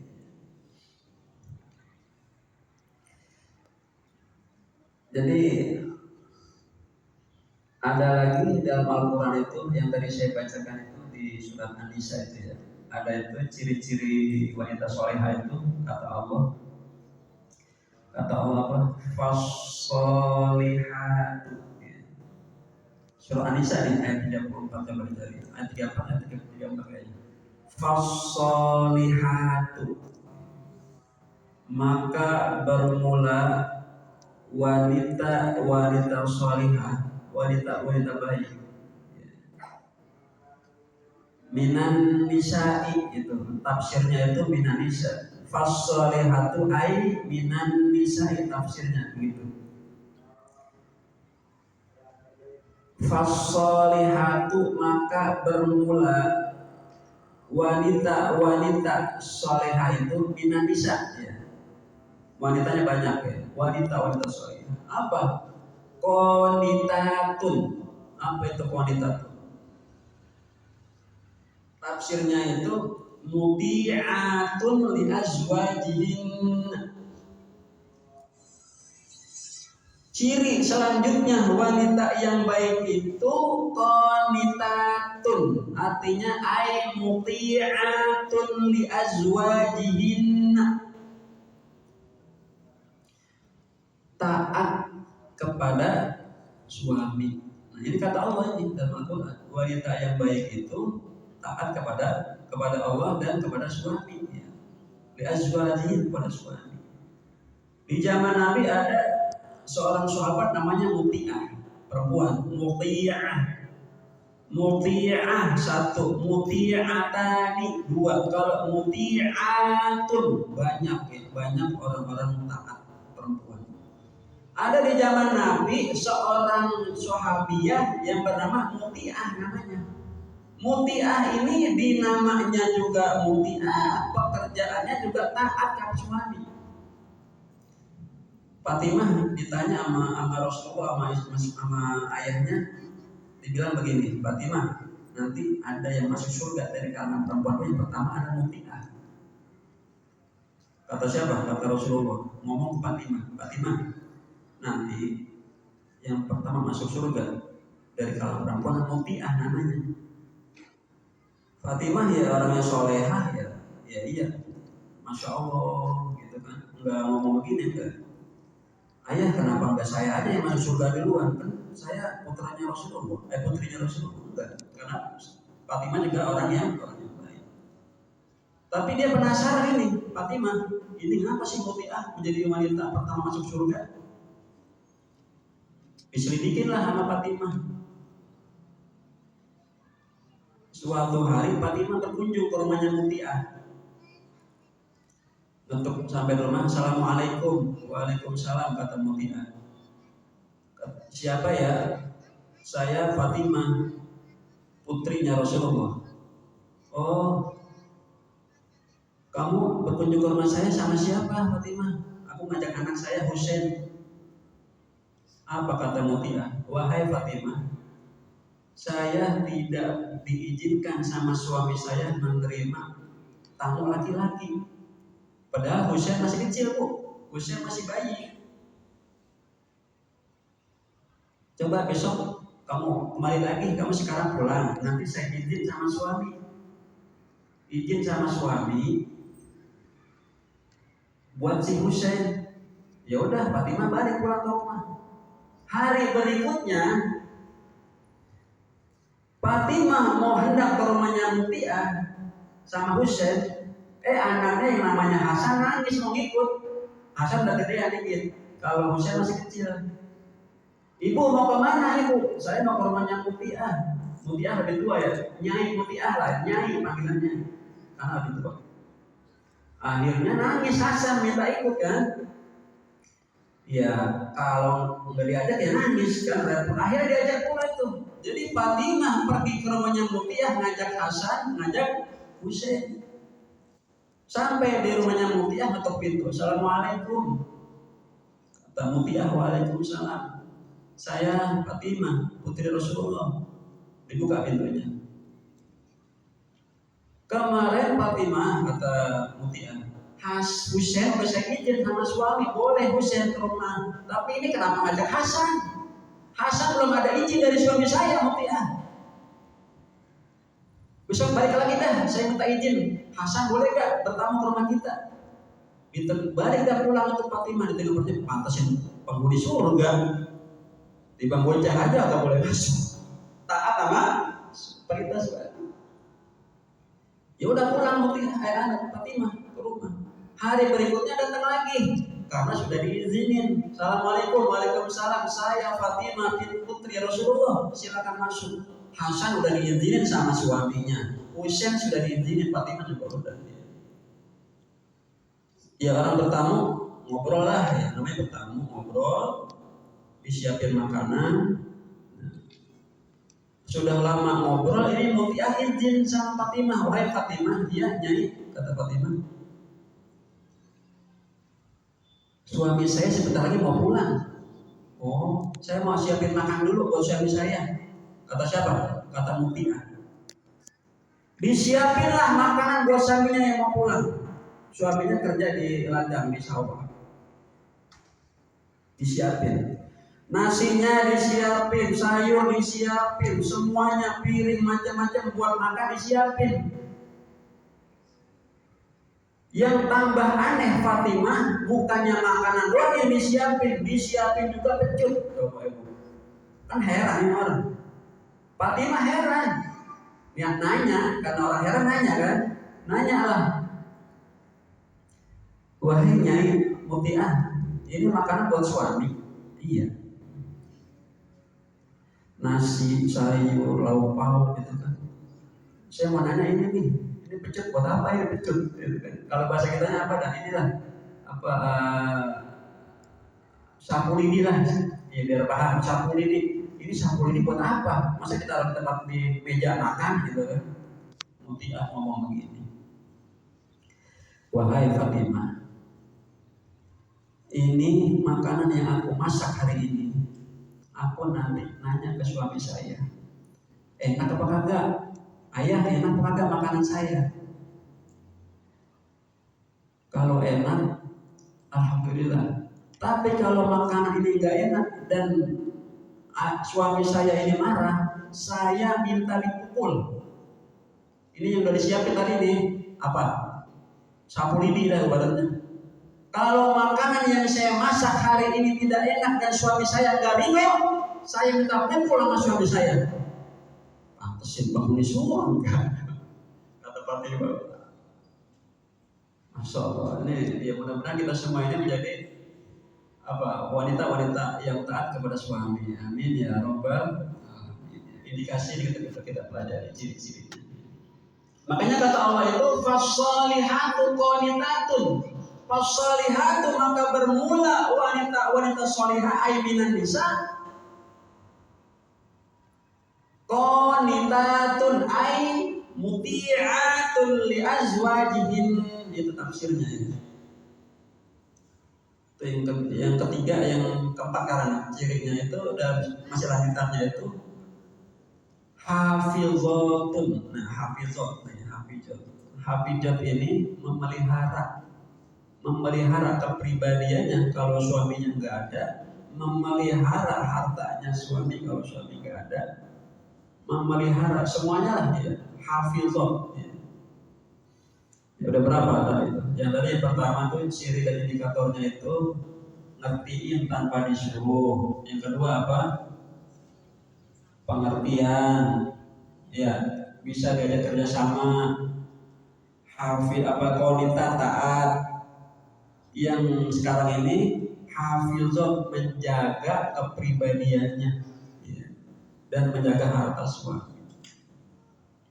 Jadi ada lagi dalam Al-Quran itu yang tadi saya bacakan itu di surat An-Nisa itu ya. Ada itu ciri-ciri wanita solehah itu kata Allah apa? Fasolihatu. Surah An-Nisa ini ayat 34 yang dari ayat 34 ayat 34 kayaknya. Fasolihatu, maka bermula wanita solihah, wanita baik. Minan nisa'i, itu tafsirnya itu minan nisa. Fasolihatu ai minan nisa'i, tafsirnya begitu. Fasolihatu, maka bermula wanita solehah itu minan nisa ya. Wanitanya banyak ya, wanita solehah. Apa? Qanitatun. Apa itu qanitatun? Tafsirnya itu muti'atun li azwajihin. Ciri selanjutnya wanita yang baik itu qanitatun, artinya ay muti'atun li azwajihin, taat kepada suami. Nah, ini kata Allah ini dalam Al-Quran, wanita yang baik itu taat kepada Allah dan kepada suami ya. Li azwajihin, kepada suami. Di zaman Nabi ada seorang sahabat namanya Muti'ah, perempuan. Muti'ah satu, Muti'atani dua. Kalau Muti'atun banyak ya, banyak orang-orang taat perempuan. Ada di zaman Nabi seorang sahabiah yang bernama Muti'ah namanya. Muti'ah ini dinamanya juga Muti'ah, pekerjaannya juga taat kepada suami. Fatimah ditanya sama Rasulullah sama ayahnya, dibilang begini, Fatimah, nanti ada yang masuk surga dari kalangan perempuan yang pertama ada Muti'ah. Kata siapa? Kata Rasulullah ngomong ke Fatimah, nanti yang pertama masuk surga dari kalangan perempuan Muti'ah namanya. Fatimah ya orangnya solehah ya iya, masya Allah. gitu kan. Enggak ngomong begini enggak. Ayah, kenapa enggak saya aja yang masuk surga duluan? Kan saya putranya Rasulullah, putrinya Rasulullah. Enggak, karena Fatimah juga orang yang baik. Tapi dia penasaran ini, Fatimah, ini kenapa sih Muti'ah menjadi wanita pertama masuk surga? Diselidikinlah sama Fatimah. Suatu hari Fatimah berkunjung ke rumahnya Muti'ah. Untuk sampai rumah, Assalamualaikum. Waalaikumsalam, kata Muti'ah. Siapa ya? Saya Fatimah, putrinya Rasulullah. Oh, kamu berkunjung ke rumah saya sama siapa, Fatimah? Aku ngajak anak saya Husain. Apa kata Muti'ah? Wahai Fatimah, saya tidak diizinkan sama suami saya menerima tamu laki-laki. Padahal Husain masih kecil, Bu. Husain masih bayi. Coba besok kamu kembali lagi, kamu sekarang pulang. Nanti saya izin sama suami. Izin sama suami buat si Husain. Ya udah, Fatimah balik pulang ke rumah. Hari berikutnya Fatimah mau hendak ke rumahnya Muti'ah sama Husain. Anaknya yang namanya Hasan nangis mau ngikut. Hasan udah gedean dikit, kalau Husain masih kecil. Ibu mau kemana ibu? Saya mau ke rumahnya Muti'ah. Muti'ah lebih tua ya, Nyai Muti'ah lah, Nyai panggilannya, karena lebih tua. Akhirnya nangis Hasan minta ikut kan. Ya kalau nggak diajak ya nangis kan. Akhirnya diajak pula tuh. Jadi Fatimah pergi ke rumahnya Muti'ah, ngajak Hasan, ngajak Husain. Sampai di rumahnya Muti'ah ngetok pintu. Assalamualaikum. Kata Muti'ah, waalaikumsalam. Saya Fatimah, putri Rasulullah. Dibuka pintunya. Kemarin Fatimah, kata Muti'ah, Husain udah saya izin sama suami, boleh Husain ke rumah. Tapi ini kenapa ngajak Hasan? Hasan belum ada izin dari suami saya, Muti'ah. Besok balik lagi dah, saya minta izin. Hasan boleh gak bertamu ke rumah kita? Balik dah pulang untuk Fatimah. Di tengah pertanyaan, pantasin penghuni surga. Di banggonceng aja gak boleh masuk. Taat sama perintah suami. Ya udah pulang Muti'ah, anak Fatimah ke rumah. Hari berikutnya datang lagi karena sudah diizinin. Assalamualaikum, waalaikumsalam. Saya Fatimah putri Rasulullah, silakan masuk. Hasan udah diizinin sama suaminya. Husain sudah diizinin, Fatimah juga udah. Ya orang bertamu ngobrol lah ya, namanya bertamu ngobrol, disiapin makanan. Sudah lama ngobrol, ini Muti'ah izin sama Fatimah. Wahai Fatimah, dia Nyai, kata Fatimah, suami saya sebentar lagi mau pulang. Oh, saya mau siapin makan dulu buat suami saya. Kata siapa? Kata Muti'ah. Disiapinlah makanan buat suaminya yang mau pulang. Suaminya kerja di ladang, di sawah. Disiapin. Nasinya disiapin, sayur disiapin, semuanya piring macam-macam buat makan disiapin. Yang tambah aneh Fatimah, bukannya makanan doang yang disiapin juga pecut. Kan heran ini orang. Fatimah heran. Yang nanya, karena orang heran nanya kan, nanya lah. Wahai Nyai Muti'ah, ini makanan buat suami. Iya. Nasi, sayur, lauk pauk gitu kan. Saya mau nanya ini pecut buat apa ini pecut? Gitu kan. Kalau bahasa kitanya apa? Dan inilah apa sapu lidi lah. Ya biar paham sapu lidi. Ini sapu lidi buat apa? Masa kita taruh di tempat di meja makan gitu kan? Muti'ah ngomong begini. Wahai Fatimah, ini makanan yang aku masak hari ini. Aku nanti nanya ke suami saya, enak apa kagak? Ayah, enak apa kagak makanan saya? Kalau enak, alhamdulillah. Tapi kalau makanan ini gak enak dan suami saya ini marah, saya minta dipukul. Ini yang udah disiapin tadi nih, apa? Sapu lidi dah badannya. Kalau makanan yang saya masak hari ini tidak enak dan suami saya nggak rindu, saya minta pukul sama suami saya. Pantesin penghuni semua enggak. Kata Fatimah. Masya Allah, ini ya mudah-mudahan kita semua ini menjadi wanita-wanita yang taat kepada suami. Amin ya robbal alamin. Indikasi ini kita pelajari ciri-cirinya. Makanya kata Allah itu fasolihatu qanitatun. Fasolihatu maka bermula wanita solihah ay minan nisa. Qanitatun ay muti'atun li azwajihin. Itu tafsirnya ya. Itu yang ketiga, yang keempat karena cirinya itu dan masih lanjutannya itu hafizatun. Nah, hafizat ini memelihara kepribadiannya kalau suaminya nggak ada, memelihara hartanya suami kalau suami nggak ada, memelihara semuanya lah dia hafizat. Ya, udah berapa tadi itu? Yang tadi yang pertama tuh ciri dan indikatornya itu ngertiin tanpa disuruh. Yang kedua apa? Pengertian. Ya, bisa diajak kerjasama. Qanitah taat. Yang sekarang ini hafizat menjaga kepribadiannya, ya, dan menjaga harta suami.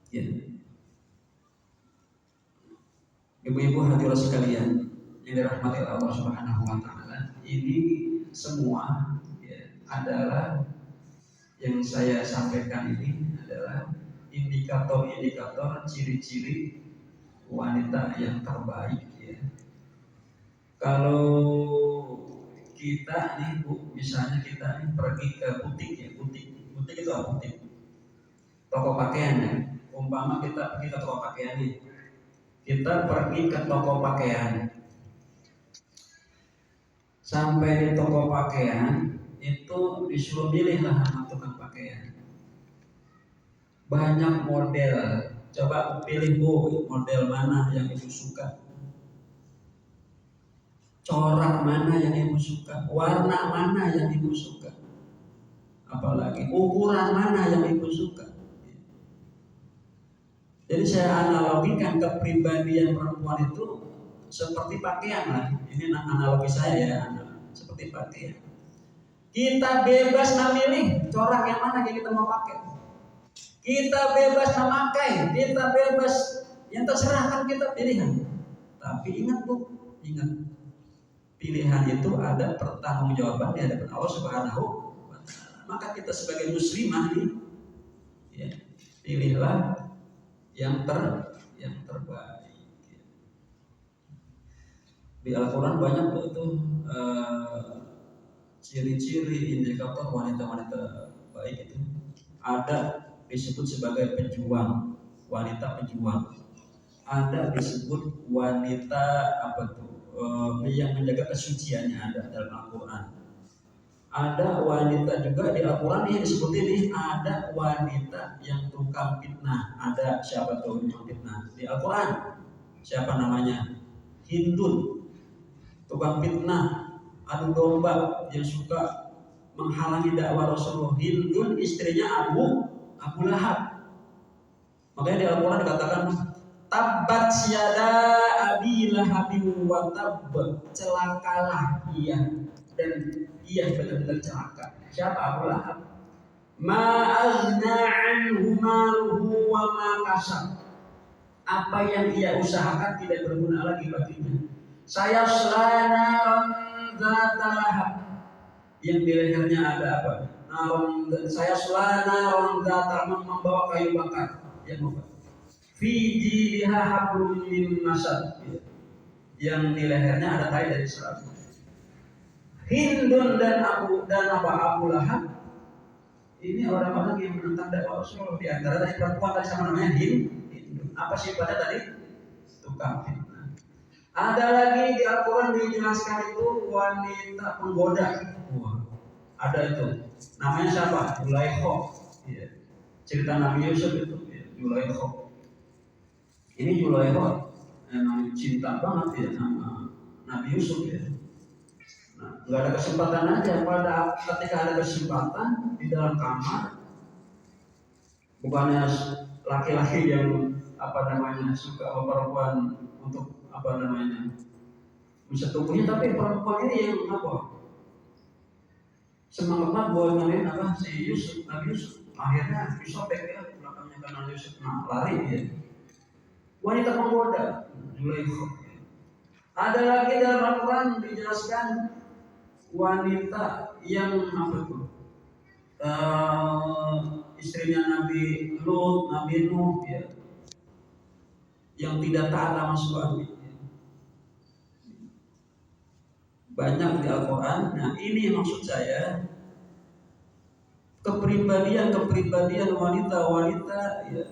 Ya. Ibu-ibu hadirin sekalian yang dirahmati Allah Subhanahu wa taala, ini semua ya, adalah yang saya sampaikan ini adalah indikator-indikator ciri-ciri wanita yang terbaik ya. Kalau kita nih Bu, misalnya kita nih pergi ke butik ya, butik itu apa butik? Toko pakaian ya. Umpama kita pergi ke toko pakaian nih. Kita pergi ke toko pakaian. Sampai di toko pakaian itu disuruh pilih lah sama tukang pakaian. Banyak model. Coba pilih Bu, model mana yang ibu suka. Corak mana yang ibu suka. Warna mana yang ibu suka. Apalagi ukuran mana yang ibu suka. Jadi saya analogikan kepribadian perempuan itu seperti pakaian lah. Ini analogi saya ya, seperti pakaian. Kita bebas memilih corak yang mana yang kita mau pakai. Kita bebas memakai, kita bebas yang terserah kan kita pilihan. Tapi ingat Bu, ingat pilihan itu ada pertanggungjawaban di hadapan Allah Subhanahu wa taala. Maka kita sebagai muslimah nih, ya, pilihlah yang terbaik. Di Al-Quran banyak tuh ciri-ciri indikator wanita-wanita baik itu. Ada disebut sebagai pejuang, wanita pejuang. Ada disebut wanita yang menjaga kesuciannya, ada dalam Al-Quran. Ada wanita juga di Al-Quran yang disebut ini, ada wanita yang tukang fitnah. Ada siapa tuh tukang fitnah di Al-Quran? Siapa namanya? Hindun, tukang fitnah, adu domba yang suka menghalangi dakwah Rasulullah. Hindun istrinya Abu Lahab. Makanya di Al-Quran dikatakan tabbat syada abi lahabin wa tabb, celakalah ia dan ia benar-benar celaka. Siapa Abu Lahab? Ma'azna anhu maluhu wa ma kasab. Apa yang ia usahakan tidak berguna lagi baginya. Saya selana zata lahab. Yang di lehernya ada apa? Saya selana zata membawa kayu bakar. Yang apa? Fi jidha hablum min masad. Yang di lehernya ada tali dari serabut. Hindun dan Abu Lahab ini orang-orang yang menentang dakwah Rasulullah. Di antara dari perempuan tadi sama namanya Hindun. Apa sih pada tadi? Tukang fitnah. Ada lagi di Al-Quran dijelaskan itu wanita penggoda. Ada itu. Namanya siapa? Zulaikha. Ya. Cerita Nabi Yusuf itu. Zulaikha. Ini Zulaikha emang cinta banget ya sama Nabi Yusuf ya. Nah, nggak ada kesempatan aja. Pada ketika ada kesempatan di dalam kamar, bukannya laki-laki yang suka sama perempuan untuk bisa tubuhnya, tapi perempuan ini yang semangat banget buat ngalahin si Yusuf, Nabi Yusuf. Akhirnya disobek ya belakangnya karena Yusuf lari ya. Wanita penggoda Zulaikha. Ada lagi dalam Al-Quran dijelaskan wanita yang istrinya Nabi Lut, Nabi Nuh ya, yang tidak taat sama suami. Banyak di Al-Quran. Nah ini maksud saya, kepribadian wanita ya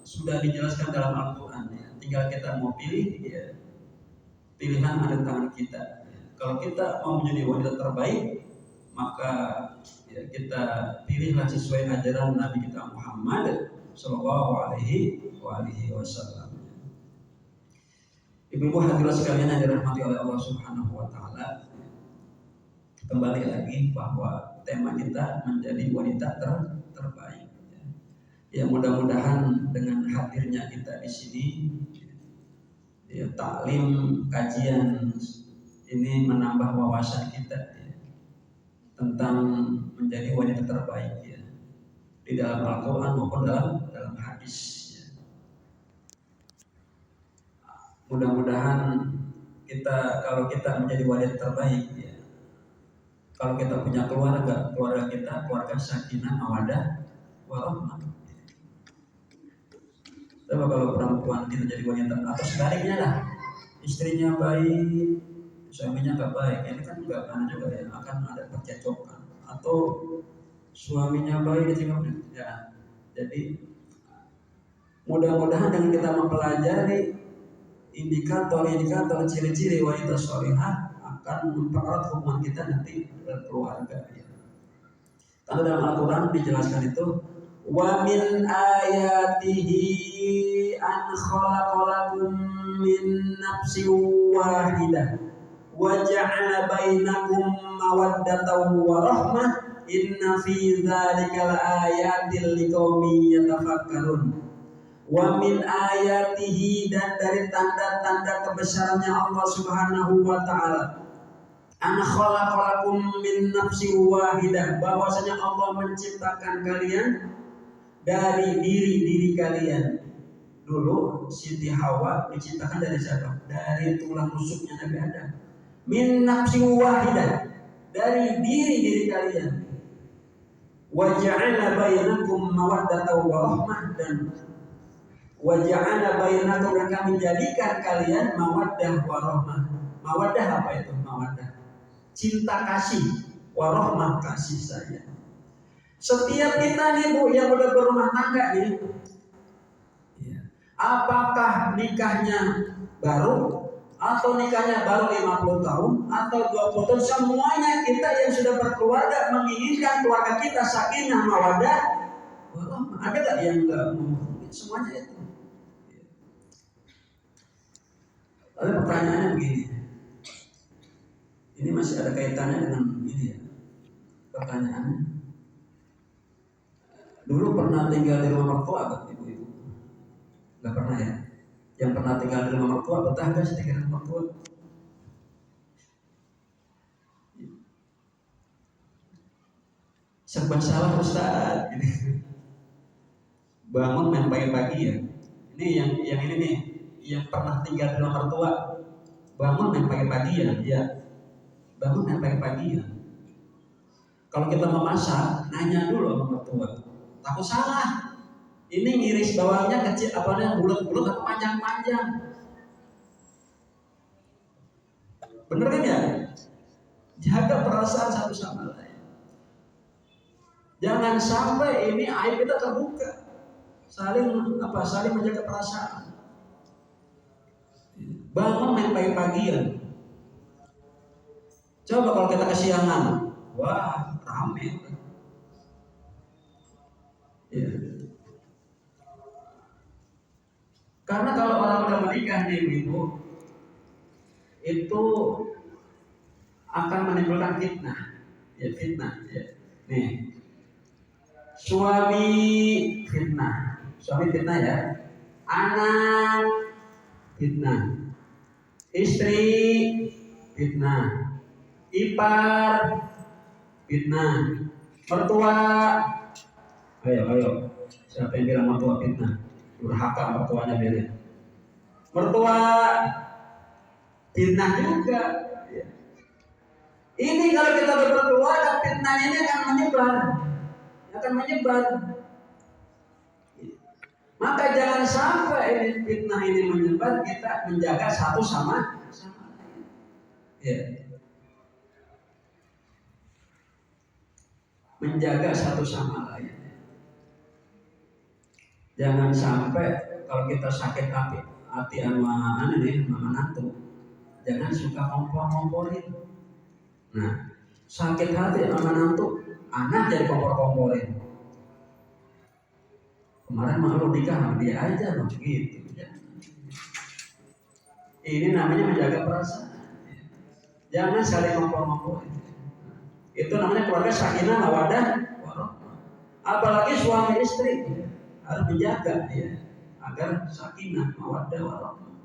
sudah dijelaskan dalam Al-Quran ya. Tinggal kita mau pilih ya, pilihan ada di tangan kita. Kalau kita mau menjadi wanita terbaik, maka ya kita pilihlah sesuai ajaran Nabi kita Muhammad Sallallahu Alaihi Wasallam. Ibu-ibu hadirin sekalian yang dirahmati oleh Allah Subhanahu Wa Taala, kembali lagi bahwa tema kita menjadi wanita terbaik. Ya mudah-mudahan dengan hadirnya kita di sini, ya, taklim kajian ini menambah wawasan kita ya, tentang menjadi wanita terbaik ya, di dalam Al-Quran maupun dalam hadis ya. Mudah-mudahan kalau kita menjadi wanita terbaik ya, kalau kita punya keluarga kita keluarga sakinah mawaddah warahmah. Coba kalau perempuan kita jadi wanita, atau sebaliknya lah, istrinya baik suaminya nggak baik, ini kan juga akan ada percecokan. Atau suaminya baik ya. Jadi mudah-mudahan dengan kita mempelajari indikator ciri-ciri wanita sholihah akan mempererat hubungan kita nanti berkeluarga ya. Karena dalam Al-Quran dijelaskan itu, wa min ayatihi an khalaqalakum min nafsin wahidah wa ja'ala bainakum mawaddatan wa rahmah inna fi dzalika laayatin liqaumin yatafakkarun. Wa min ayatihi, dan dari tanda-tanda kebesarannya Allah Subhanahu wa taala, an khalaqalakum min nafsin wahidah, bahwasanya Allah menciptakan kalian dari diri kalian. Dulu Siti Hawa diciptakan dari siapa? Dari tulang rusuknya Nabi Adam. Min nafsin wahidah, dari diri kalian. Wa ja'ala bainakum mawaddatan wa rahmah, dan wa ja'ala bainakum, dan kami jadikan kalian mawaddah wa rahmah. Mawaddah apa itu? Mawaddah cinta kasih, warahmah kasih sayang. Setiap kita nih Bu yang udah berumah tangga nih, ya, apakah nikahnya baru atau nikahnya baru 50 tahun atau 20 tahun, semuanya kita yang sudah berkeluarga menginginkan keluarga kita sakinah mawaddah warahmah. Ada gak yang enggak mau? Semuanya itu. Lalu pertanyaannya begini, ini masih ada kaitannya dengan ini ya. Pertanyaannya, dulu pernah tinggal di rumah mertua gak ibu-ibu? Gak pernah ya? Yang pernah tinggal di rumah mertua, betah gak sih tinggal di rumah mertua? Serba salah Ustaz. Bangun main pagi-pagi ya. Ini yang ini nih, yang pernah tinggal di rumah mertua, bangun main pagi-pagi ya. Bangun main pagi-pagi ya. Kalau kita mau masak, nanya dulu sama mertua. Takut salah. Ini ngiris bawangnya kecil, bulat-bulat atau panjang-panjang. Bener kan ya? Jaga perasaan satu sama lain. Jangan sampai ini aib kita terbuka. Saling menjaga perasaan. Bangun main pagi-pagian. Coba kalau kita kesiangan, wah rame. Ya. Karena kalau orang udah menikah nih ibu, itu akan menimbulkan fitnah. Ya, fitnah. Ya. Nih, suami fitnah ya. Anak fitnah, istri fitnah, ipar fitnah, mertua. Ayo, siapa yang bilang mertua fitnah? Durhaka mertuanya bilang. Mertua fitnah juga. Ya. Ini kalau kita berdua, fitnahnya ini akan menyebar. Maka jangan sampai ini fitnah ini menyebar, kita menjaga satu sama lain. Ya. Menjaga satu sama lain. Jangan sampai kalau kita sakit hati sama menantu, jangan suka kompor-komporin. Nah, sakit hati sama menantu, anak jadi kompor-komporin. Kemarin malu nikah dia aja loh gitu. Ini namanya menjaga perasaan. Jangan saling ngompor-ngompor. Itu namanya keluarga sakinah mawaddah warahmah. Apalagi suami istri harus menjaga ya agar sakinah mawaddah warahmah.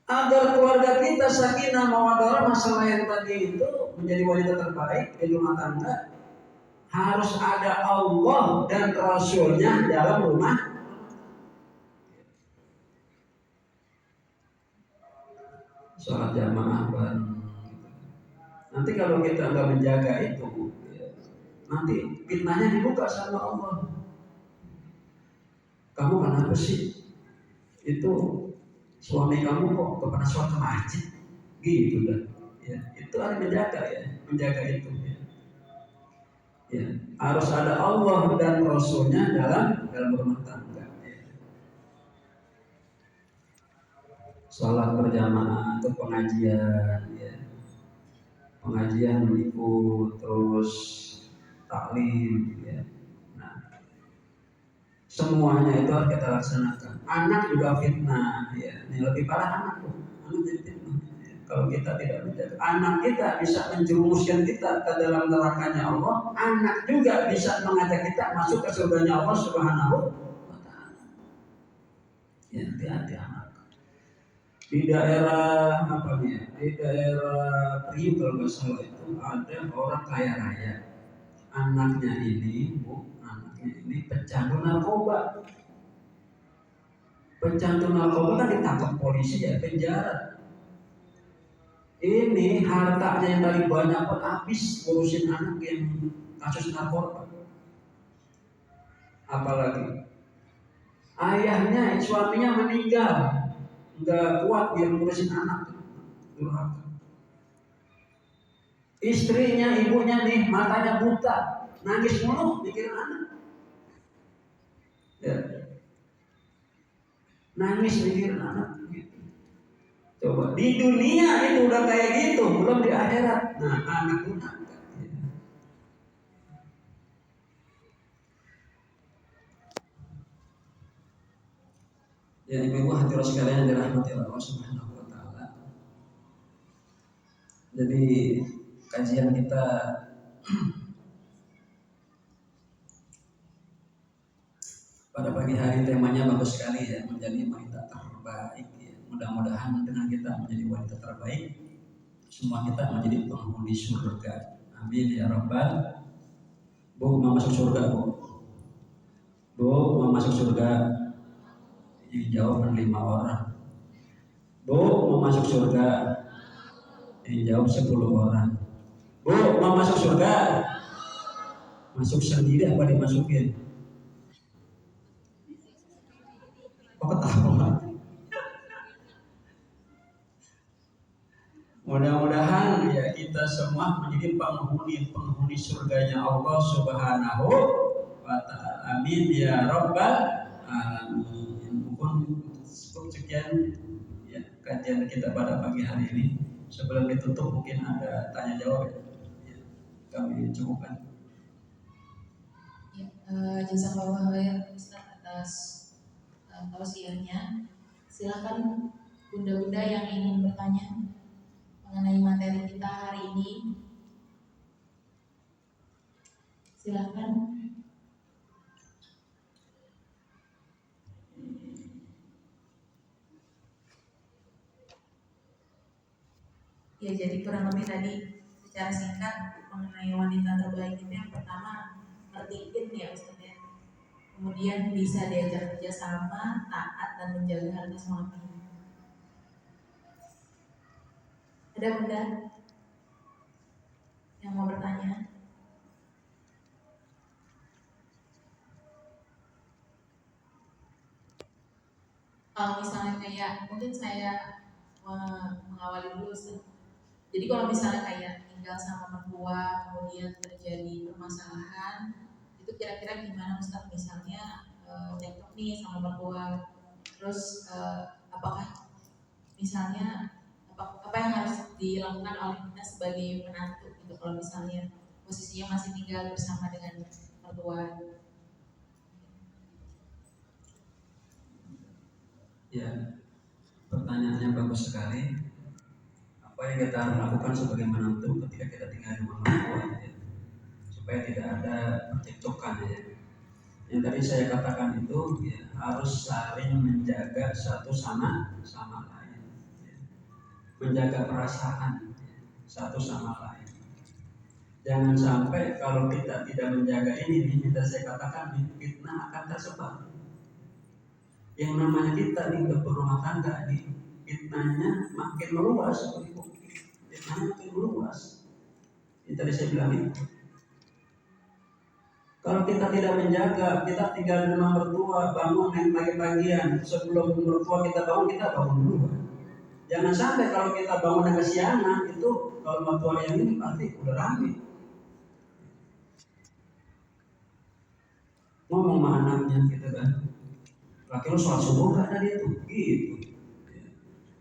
Agar keluarga kita sakinah mawaddah warahmah, masalah yang tadi itu menjadi wanita terbaik di rumah tangga, harus ada Allah dan Rasulnya dalam rumah. Sholat jamaah bareng. Nanti kalau kita nggak menjaga itu, nanti fitnahnya dibuka sama Allah. Kamu kenapa sih? Itu suami kamu kok kepada sholat ke masjid? Gitu kan? Ya, itu harus menjaga itu. Ya, harus ada Allah dan Rasulnya dalam rumah tangga. Sholat berjamaah atau pengajian, ya. Pengajian ikut, terus taklim, ya. Nah, semuanya itu harus kita laksanakan. Anak juga fitnah, ya. Ini lebih parah anak tuh. Anak jadi fitnah. Kalau kita tidak menjaga, anak kita bisa menjerumuskan kita ke dalam nerakanya Allah. Anak juga bisa mengajak kita masuk ke surganya Allah Subhanahu wa Ta'ala. Ya, hati-hati anak. Di daerah Di daerah Priuk kalau nggak salah itu ada orang kaya raya. Anaknya ini pecandu narkoba. Pecandu narkoba kan ditangkap polisi ya penjara. Ini hartanya yang tadi banyak pun habis ngurusin anak yang kasus narkoba. Apalagi ayahnya, suaminya meninggal, nggak kuat dia ngurusin anak. Durhaka. Istrinya, ibunya nih matanya buta, nangis mulu mikirin anak. Ya. Nangis mikirin anak. Coba di dunia itu udah kayak gitu, belum di akhirat. Nah, anak durhaka. Ya, ibu hadirin sekalian yang dirahmati Allah Subhanahu wa Ta'ala. Jadi kajian kita pada pagi hari temanya bagus sekali ya, menjadi wanita terbaik ya. Mudah-mudahan dengan kita menjadi wanita terbaik, semua kita menjadi penghuni surga. Amin ya Rabbal. Bu, mau masuk surga bu? Bu, mau masuk surga? Dijawab 5 orang. Bu, mau masuk surga? Dijawab 10 orang. Bu, mau masuk surga? Masuk sendiri apa dimasukin? Kok ketawa? Mudah-mudahan ya kita semua menjadi penghuni surganya Allah Subhanahu wa Ta'ala. Amin ya Rabbal alamin. Mungkin cukup sekian ya kajian kita pada pagi hari ini. Sebelum ditutup mungkin ada tanya jawab ya, kami cukupkan. Ya, jazakallahu khairan Ustaz atas tausiahnya. Silakan bunda-bunda yang ingin bertanya mengenai materi kita hari ini, silakan. Ya, jadi kurang lebih tadi secara singkat mengenai wanita terbaik itu yang pertama ngertiin ya Ustaz ya. Kemudian bisa diajak kerja sama, taat dan menjaga harga suami. Ada bunda yang mau bertanya? Kalau misalnya kayak mungkin saya mengawali dulu Ustaz. Jadi kalau misalnya kayak tinggal sama mertua kemudian terjadi permasalahan, itu kira-kira gimana Ustaz? Misalnya cekcok nih sama mertua, terus apakah misalnya apa yang harus dilakukan oleh kita sebagai menantu gitu kalau misalnya posisinya masih tinggal bersama dengan mertua? Ya, pertanyaannya bagus sekali. Apa yang kita harus lakukan sebagai menantu ketika kita tinggal di rumah mertua, ya, supaya tidak ada percekcokan, ya. Yang tadi saya katakan itu ya, harus saling menjaga satu sama lain, ya. Menjaga perasaan satu sama lain. Jangan sampai kalau kita tidak menjaga ini, kita saya katakan fitnah akan tersebar. Yang namanya kita nih berumah tangga nih, fitnahnya makin meluas, fitnahnya makin meluas. Ini tadi saya bilang itu. Kalau kita tidak menjaga, kita tinggal di rumah mertua, bangun yang pagi-pagian, sebelum mertua kita bangun dulu. Jangan sampai kalau kita bangun yang kesiangan, itu kalau mertua yang ini pasti udah rame. Ngomong sama anaknya gitu kan, laki lu sholat subuh gak tadi itu, gitu.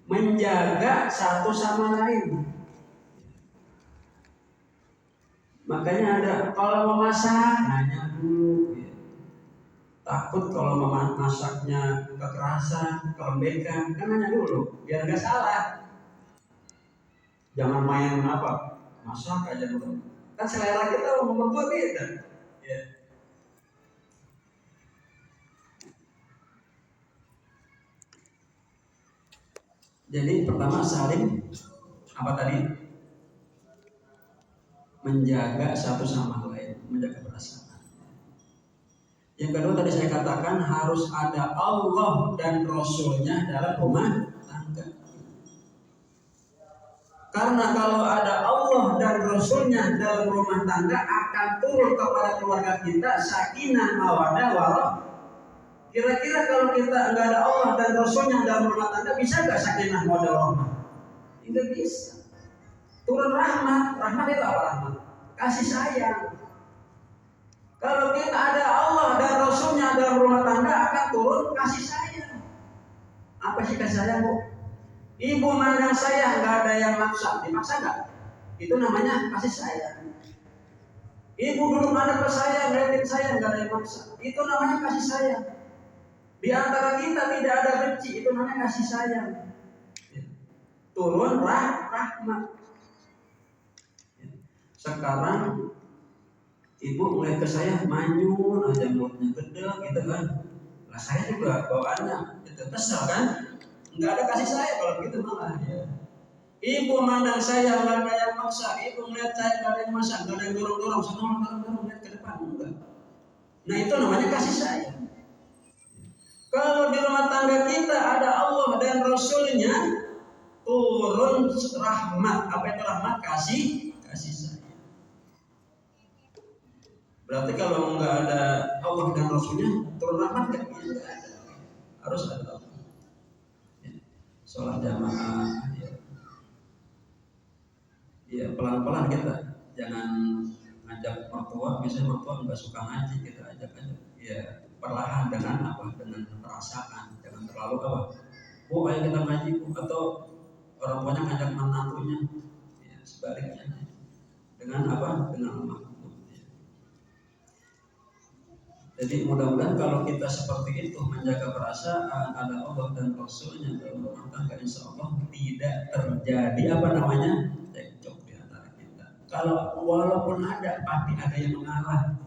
Menjaga satu sama lain. Makanya ada kalau mau masak nanya dulu, ya. Takut kalau masaknya kekerasan, kelembekan, kan nanya dulu biar nggak salah. Jangan main masak aja dulu. Kan selera kita mau membuat beda. Ya. Jadi pertama saling menjaga satu sama lain, menjaga perasaan. Yang kedua tadi saya katakan harus ada Allah dan Rasulnya dalam rumah tangga. Karena kalau ada Allah dan Rasulnya dalam rumah tangga akan turun kepada keluarga kita sakinah mawaddah warahmah. Kira-kira kalau kita nggak ada Allah dan Rasulnya dalam rumah tangga, bisa nggak sakinah mawaddah warahmah? Tidak bisa. Turun rahmat itu apa rahmat? Kasih sayang. Kalau kita ada Allah dan Rasulnya dalam rumah tangga akan turun kasih sayang. Apa sih kasih sayang, Bu? Ibu mandang saya nggak ada yang maksa, dimaksa nggak? Itu namanya kasih sayang. Ibu duduk mandang ke saya, ngeliatin saya nggak ada yang maksa, itu namanya kasih sayang. Di antara kita tidak ada benci, itu namanya kasih sayang. Turun rahmat. Sekarang ibu ngeliat ke saya manyun aja mulutnya gede gitu kan. Nah saya juga bawaannya itu kesel kan. Nggak ada kasih sayang kalau begitu malah ya. Ibu mandang saya nggak ada yang maksa, ibu ngeliat saya nggak ada yang maksa, nggak ada yang dorong-dorong, semua dorong-dorong lihat ke depan enggak. Nah itu namanya kasih sayang. Kalau di rumah tangga kita ada Allah dan Rasulnya, turun rahmat. Apa itu rahmat? Kasih sayang. Berarti kalau nggak ada Allah dan Rasulnya, turun rahmat nggak? Nggak ada. Harus ada Allah. Sholat jamaah, ya pelan-pelan kita. Jangan ngajak mertua, misalnya mertua nggak suka ngaji, kita ajak aja. Ya perlahan dengan perasaan, jangan terlalu Bu ayo kita ngaji Bu, atau orang tuanya ngajak menantunya, ya sebaliknya dengan lemah. Jadi mudah-mudahan kalau kita seperti itu menjaga perasaan ada Allah dan Rasulnya dalam rumah tangga, insya Allah tidak terjadi apa namanya cekcok di antara kita. Kalau walaupun ada, pasti ada yang mengalah.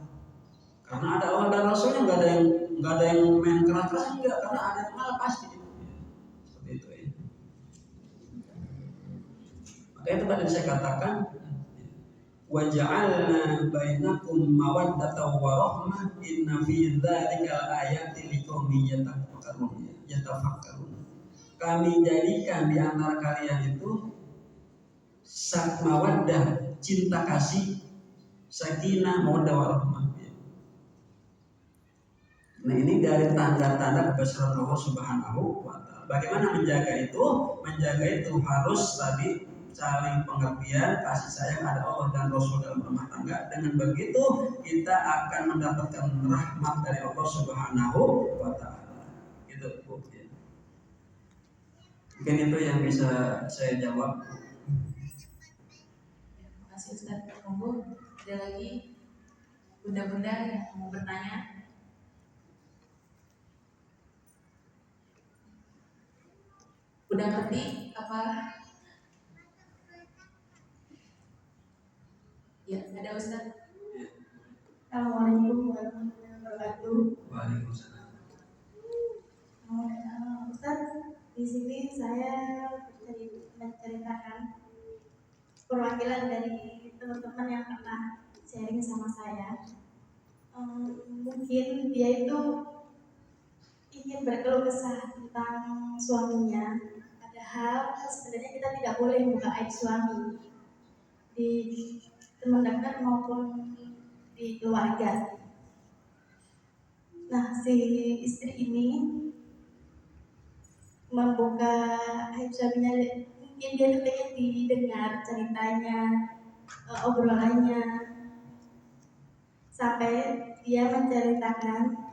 Karena ada Allah dan Rasulnya, nggak ada yang main keras-keras enggak, karena ada yang mengalah pasti. Seperti itu ya. Maka itu tadi saya katakan wa ja'alna bainakum mawaddatan wa rahmah inna fi dzalika ayatin liqaumin yatafakkarun. Kami jadikan di antara kalian itu mawaddah, cinta kasih, sakinah, mawaddah warahmah. Nah, ini dari tanda-tanda kebesaran Allah Subhanahu wa taala. Bagaimana menjaga itu? Menjaga itu harus tadi saling pengertian, kasih sayang, ada Allah dan Rasul dalam rumah tangga. Dengan begitu kita akan mendapatkan rahmat dari Allah Subhanahu wa taala. Itu Bu. Mungkin itu yang bisa saya jawab. Terima kasih Ustaz. Monggo ada lagi bunda-bunda yang mau bertanya. Udah ngerti apa? Ya, ada Ustaz. Assalamualaikum warahmatullahi wabarakatuh. Waalaikumsalam. Ustaz, di sini saya menceritakan perwakilan dari teman-teman yang pernah sharing sama saya. Mungkin dia itu ingin berkeluh kesah tentang suaminya, padahal sebenarnya kita tidak boleh buka aib suami di teman dekat maupun di keluarga. Nah, si istri ini membuka aib suaminya, mungkin dia tuh pengen didengar ceritanya, obrolannya, sampai dia menceritakan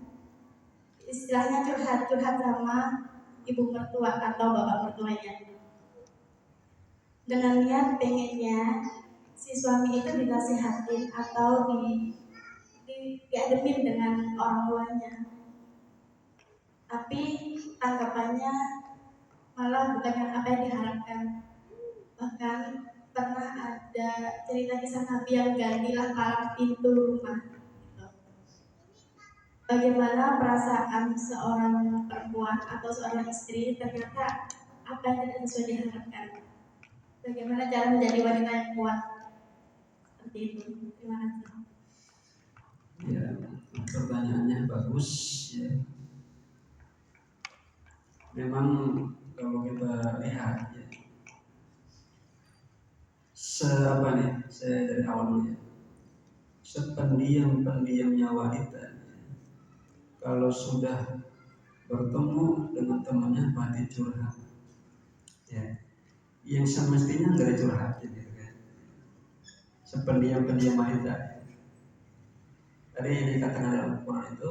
istilahnya curhat sama ibu mertua atau bapak mertuanya, dengan niat pengennya si suami itu dinasihatin atau diademin dengan orang tuanya, tapi tanggapannya malah bukan yang apa yang diharapkan. Bahkan pernah ada cerita kisah Nabi yang gantilah palang pintu rumah. Bagaimana perasaan seorang perempuan atau seorang istri ternyata apa yang tidak sesuai diharapkan. Bagaimana cara menjadi wanita yang kuat seperti itu. Terima kasih. Ya, pertanyaannya bagus ya. Memang kalau kita lihat ya, apa nih? Saya dari awal dulu ya. Sependiam-pendiamnya wanita, kalau sudah bertemu dengan temannya pasti curhat. Ya, yang semestinya nggak curhat gitu kan. Sependiam-pendiam wanita. Tadi yang dikatakan dalam Al-Quran itu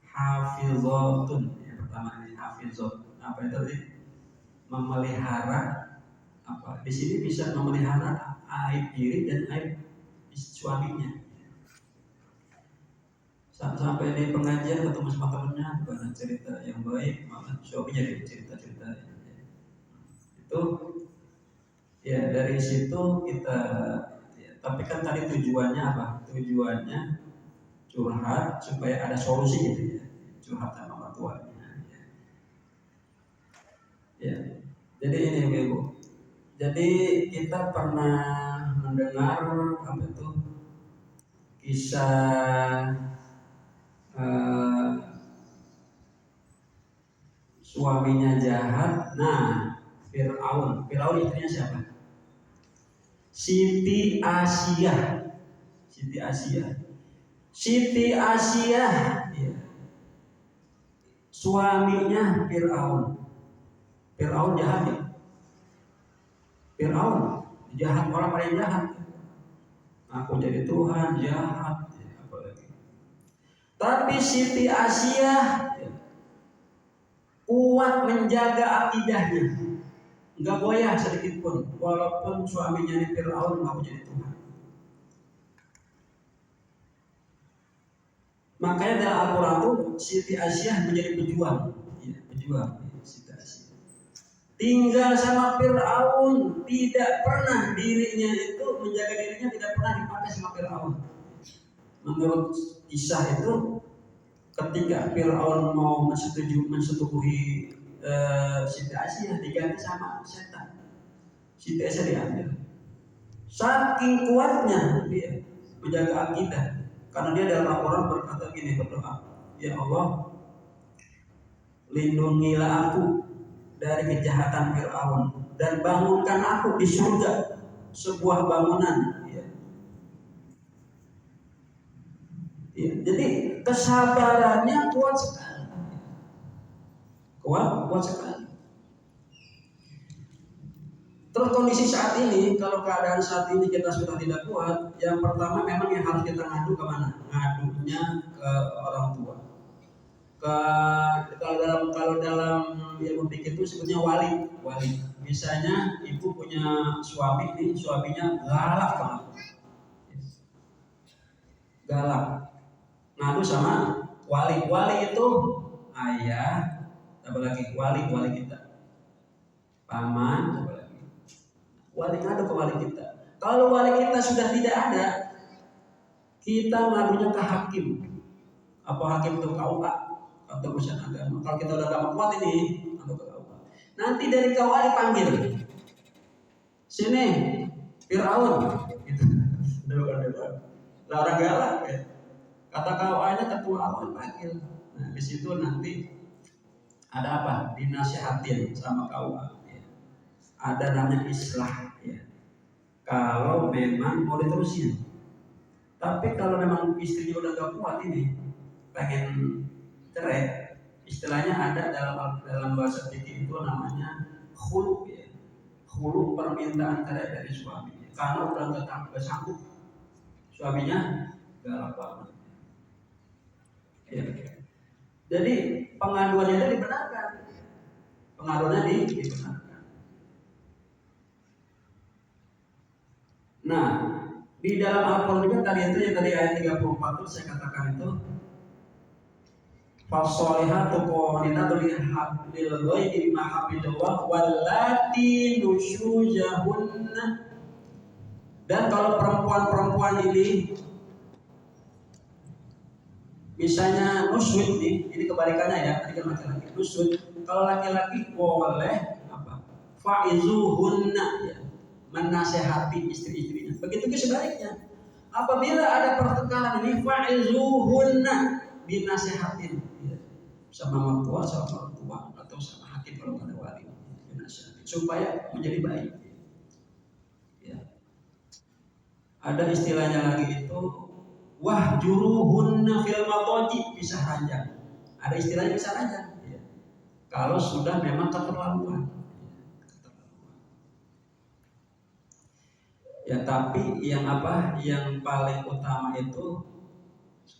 hafizatun. Yang pertama ini hafizat. Apa itu tadi? Memelihara apa? Di sini bisa memelihara aib diri dan aib suaminya. Sampai di pengajian ketemu sama temennya bukan cerita yang baik, malah suaminya dia cerita-cerita. Itu ya dari situ kita ya, tapi kan tadi tujuannya apa? Tujuannya curhat supaya ada solusi gitu ya. Curhat sama orang tuanya. Ya. Jadi ini Ibu. Jadi kita pernah mendengar apa itu kisah suaminya jahat. Nah, Fir'aun istrinya siapa? Siti Asia. Ya. Suaminya Fir'aun jahat ya. Fir'aun jahat, orang paling jahat. Aku jadi Tuhan, jahat ya, apalagi. Tapi Siti Asia ya, kuat menjaga akidahnya, nggak goyah sedikit pun, walaupun suaminya ini Fir'aun mau jadi Tuhan. Makanya dalam Al-Quran itu Siti Aisyah menjadi pejuang, ya, pejuang Siti Aisyah. Tinggal sama Fir'aun, tidak pernah dirinya itu menjaga dirinya, tidak pernah dipakai sama Fir'aun. Menurut kisah itu, ketika Fir'aun mau mensetubuhi Siti Aisyah, diganti sama setan. Siti Aisyah diambil. Saking kuatnya dia menjaga akidah, karena dia dalam Al-Quran berkata gini, berdoa, ya Allah, lindungilah aku dari kejahatan Fir'aun dan bangunkan aku di surga sebuah bangunan. Ya. Ya, jadi kesabarannya kuat sekali, kuat sekali. Terus kondisi saat ini, kalau keadaan saat ini kita sudah tidak kuat, yang pertama memang yang harus kita ngadu kemana? Ngadunya ke orang tua. Kalau dalam ilmu fikih itu sebutnya wali. Misalnya ibu punya suami nih, suaminya galak banget, galak. Ngadu sama wali. Wali itu ayah, apalagi wali kita, paman, wali ngadu ke wali kita. Kalau wali kita sudah tidak ada, kita ngadunya ke hakim. Apa hakim itu KUA atau urusan agama. Kalau kita udah gak kuat ini, ngadu ke KUA. Nanti dari KUA dipanggil, sini Fir'aun, gitu. Lah orang galak ya. Kata KUA-nya ketua awal panggil. Nah di situ nanti ada apa? Dinasihatin sama KUA. Ya. Ada namanya islah. Ya. Kalau memang mau diterusin. Tapi kalau memang istrinya udah gak kuat ini, pengen cerai, istilahnya ada dalam bahasa fikih itu namanya khulu, ya. Khulu permintaan cerai dari suami. Karena udah gak sanggup, suaminya galak banget. Ya. Jadi pengaduannya itu dibenarkan, dibenarkan. Nah, di dalam Al-Quran juga tadi itu yang tadi ayat 34 itu saya katakan itu fasolihatu qanitatu lil ghaibi ma hafidallah wallati nusyuzahunna. Dan kalau perempuan-perempuan ini misalnya nusud nih, ini kebalikannya ya, tadi kan laki-laki nusud. Kalau laki-laki boleh apa? Fa'izuhunna, ya, menasehati istri-istrinya. Begitu juga sebaliknya. Apabila ada pertengkaran ini, fa'izuhunna, dinasehatin, ya, sama mertua, atau sama hakim kalau ada wali, dinasehatin supaya menjadi baik. Ya. Ada istilahnya lagi itu wahjuruhunna fil madaji, pisah ranjang. Ada istilahnya pisah ranjang. Ya. Kalau sudah memang keterlaluan. Ya tapi yang paling utama itu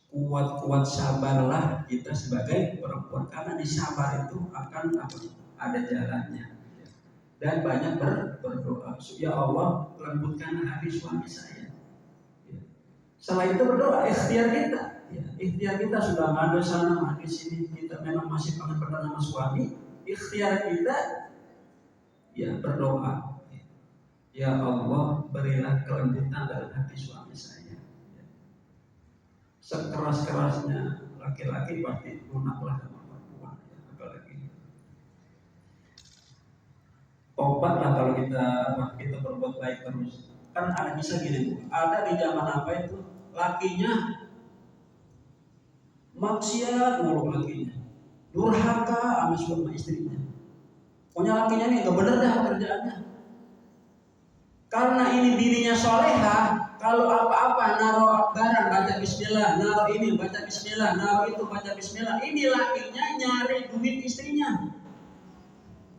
kuat sabarlah kita sebagai perempuan, karena di sabar itu akan ada jalannya. Dan banyak berdoa, ya Allah lembutkan hati suami saya. Setelah itu berdoa, ikhtiar kita. Ya, ikhtiar kita sudah ngadu sana, ngadu sini, kita memang masih pengen berdoa sama suami. Ikhtiar kita, ya berdoa. Ya Allah, berilah kelembutan dalam hati suami saya. Ya. Sekeras-kerasnya laki-laki pasti lunaklah sama perempuan. Ya, apalagi tobatlah kalau kita berbuat baik terus. Kan ada bisa gini, ada di zaman apa itu lakinya maksiat mulu, lakinya durhaka sama suami istrinya. Pokoknya lakinya nih gak bener dah kerjaannya. Karena ini dirinya soleha, kalau apa-apa naruh barang baca bismillah, naruh ini baca bismillah, naruh itu baca bismillah. Ini lakinya nyari duit istrinya,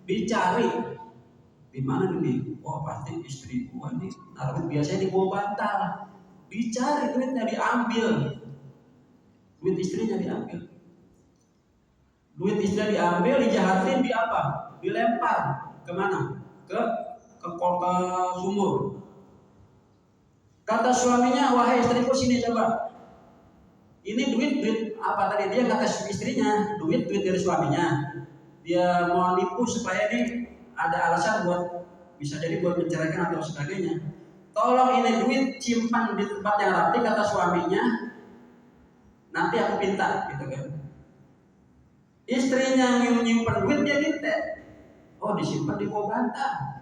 dicari. Di mana duit? Oh pasti istri gua nih naruh biasanya di bawah bantal. Dicari duitnya, diambil. Duit istrinya diambil. Duit istrinya diambil, dijahatin, di apa? Dilempar kemana? Ke sumur. Kata suaminya, wahai istriku sini coba. Ini duit apa tadi, dia kata istrinya duit dari suaminya, dia mau nipu supaya ini ada alasan buat, bisa jadi buat menceraikan atau sebagainya. Tolong ini duit simpan di tempat yang rapi kata suaminya, nanti aku pinta gitu kan. Istrinya nyimpen duit, dia minta, oh disimpan di bawah bantal,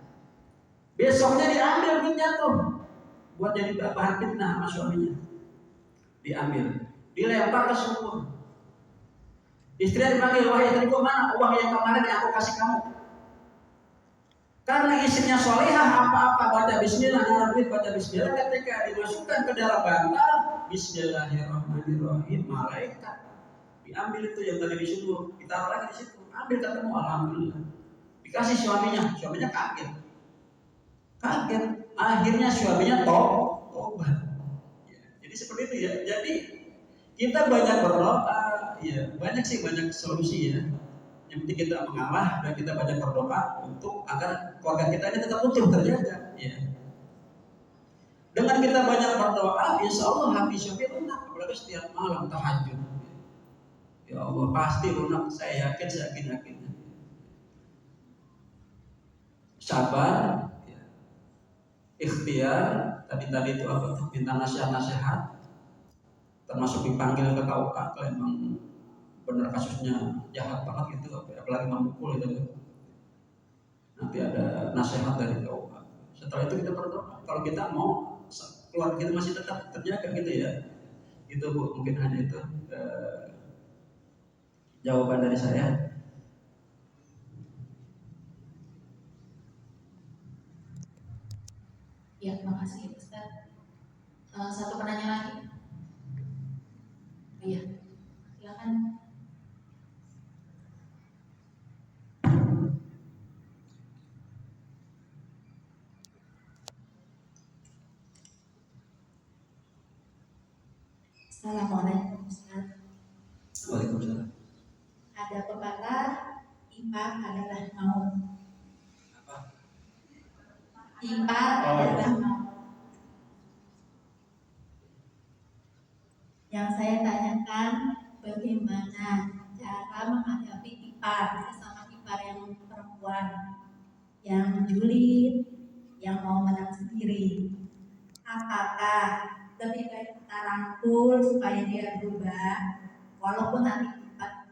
besoknya diambil duitnya tuh buat jadi bahan fitnah sama suaminya, diambil, dilempar ke sumur. Istrinya dipanggil, wahai istriku, mana uang yang kemarin yang aku kasih kamu? Karena istrinya solehah, apa-apa baca bismillah, naruh duit baca bismillah, ketika dimasukkan ke dalam bantal, bismillahirrahmanirrahim, malaikat diambil itu yang tadi disuruh, ditaruh lagi di situ, ambil ketemu, alhamdulillah. Dikasih suaminya kaget, akhirnya suaminya tobat. Ya, jadi seperti itu ya. Jadi kita banyak berdoa, ya banyak solusi ya. Yang penting kita mengalah dan kita banyak berdoa untuk agar keluarga kita ini tetap utuh terjaga. Ya. Dengan kita banyak berdoa, insya Allah hati Syafi'i lunak, apalagi setiap malam tahajud. Ya Allah pasti lunak, saya yakin. Sabar, ya. Ikhtiar, tadi itu apa tuh, minta nasihat, termasuk dipanggil ke KUA kalau emang benar kasusnya jahat banget gitu, apalagi memukul itu, nanti ada nasihat dari KUA. Setelah itu kita berdoa, kalau kita mau keluarga kita masih tetap terjaga gitu ya. Itu Bu, mungkin hanya itu jawaban dari saya. Ya, terima kasih Ustaz. Satu penanya lagi. Iya, silakan. Assalamualaikum Ustaz. Waalaikumsalam. Ada pepatah, ipar adalah maut. Ipar adalah maut. Yang saya tanyakan, bagaimana cara menghadapi ipar, sesama ipar yang perempuan, yang julid, yang mau menang sendiri. Apakah lebih baik kita rangkul supaya dia berubah, walaupun nanti cepat,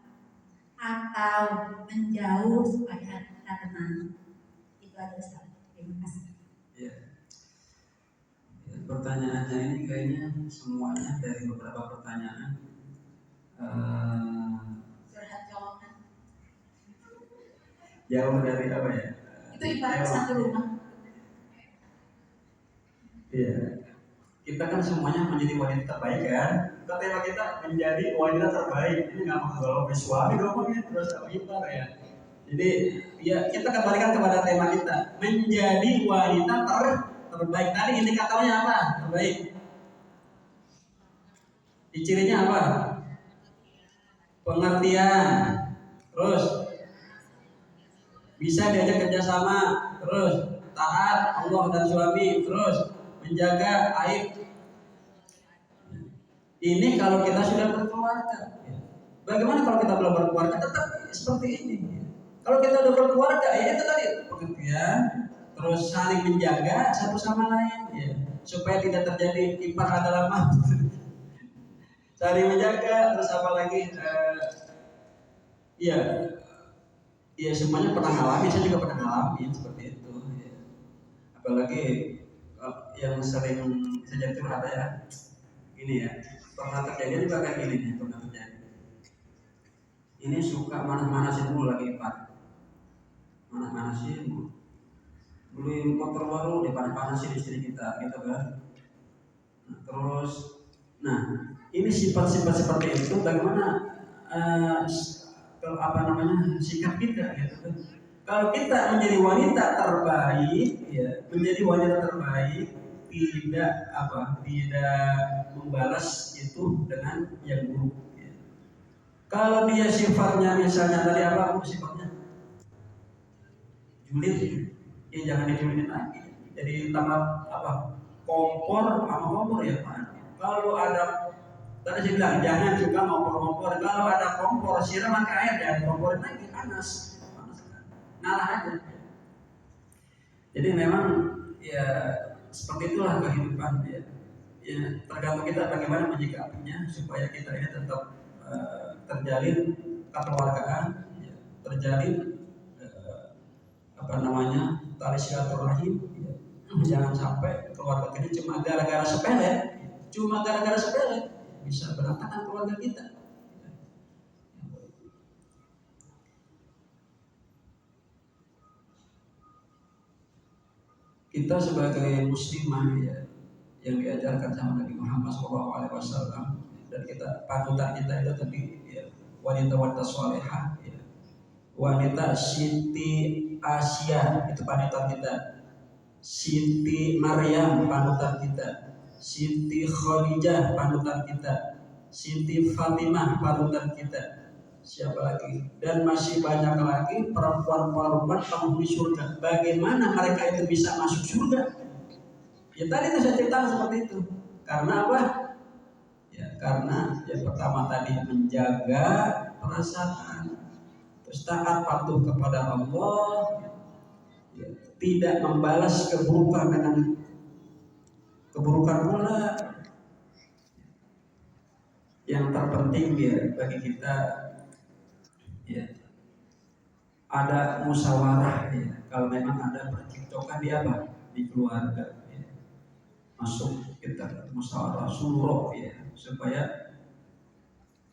atau menjauh supaya kita tenang? Itu aja Ustaz. Terima kasih. Ya. Pertanyaannya ini kayaknya semuanya dari beberapa pertanyaan Curhat jawaban. jauh dari apa ya? Itu ibarat satu rumah. Iya. Kita kan semuanya menjadi wanita terbaik kan? Tema kita menjadi wanita terbaik. Ini nggak mau kalau suami ngomongnya terus sama ipar ya. Jadi ya kita kembalikan kepada tema kita, menjadi wanita terbaik. Tadi indikatornya apa? Terbaik. Cirinya apa? Pengertian. Terus bisa diajak kerjasama. Terus taat Allah dan suami. Terus menjaga aib. Ini kalau kita sudah berkeluarga. Bagaimana kalau kita belum berkeluarga? Tetap seperti ini. Kalau kita udah berkeluarga, ya itu tadi pengertian, terus saling menjaga satu sama lain, ya, supaya tidak terjadi ipar adalah maut. Saling menjaga, terus apa lagi? Ya semuanya pernah alami, saya juga pernah alami seperti itu. Ya. Apalagi yang sering saya curhat ya, ini ya, pernah terjadi juga kayak gini nih, pernah terjadi. Ini suka manas-manasin dulu lagi ipar. Manas-manasin, beli motor baru dipanas-panasin istri kita gitu kan. Nah ini sifat-sifat seperti itu bagaimana sikap kita gitu kan. Kalau kita menjadi wanita terbaik, ya, menjadi wanita terbaik tidak membalas itu dengan yang buruk. Ya. Kalau dia sifatnya misalnya tadi apa sifatnya? Julid, ya jangan dijulidin lagi. Jadi tambah kompor sama kompor ya Pak. Kalau ada Tadi saya bilang jangan juga ngompor-ngompor. Kalau ada kompor siram pakai air dan komporin lagi panas, ngalah aja. Jadi memang ya seperti itulah kehidupan ya. Ya tergantung kita bagaimana menyikapinya supaya kita ini tetap terjalin kekeluargaan, ya, terjalin tali silaturahim. Ya. Jangan sampai keluarga kita cuma gara-gara sepele bisa berantakan keluarga kita. Kita sebagai muslimah ya, yang diajarkan sama Nabi Muhammad SAW, dan kita panutan kita itu tadi ya, wanita-wanita solehah ya. Wanita Siti Asia itu panutan kita, Siti Maryam panutan kita, Siti Khadijah panutan kita, Siti Fatimah panutan kita. Siapa lagi? Dan masih banyak lagi perempuan-perempuan penghuni surga. Bagaimana mereka itu bisa masuk surga? Ya tadi itu saya ceritakan seperti itu. Karena apa? Ya karena yang pertama tadi menjaga perasaan, terus taat patuh kepada Allah, ya, tidak membalas keburukan dengan keburukan pula. Yang terpenting ya bagi kita ya ada musyawarah ya. Kalau memang ada percekcokan di keluarga ya. Masuk kita musyawarah syuro ya supaya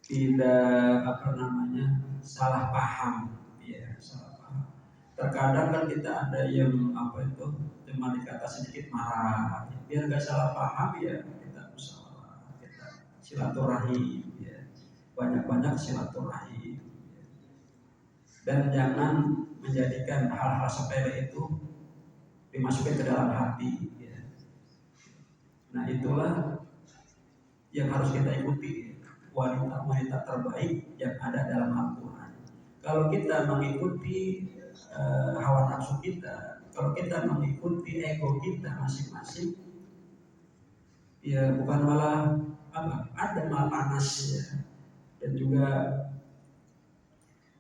tidak salah paham ya, salah paham. Terkadang kan kita ada yang cuma dikata sedikit marah ya. Biar gak salah paham ya kita musyawarah, kita silaturahim ya. Banyak-banyak silaturahim. Dan jangan menjadikan hal-hal sepele itu dimasukkan ke dalam hati ya. Nah itulah yang harus kita ikuti, wanita-wanita terbaik yang ada dalam Al-Quran. Kalau kita mengikuti hawa nafsu kita, kalau kita mengikuti ego kita masing-masing, ya bukan malah ada malah panas ya. Dan juga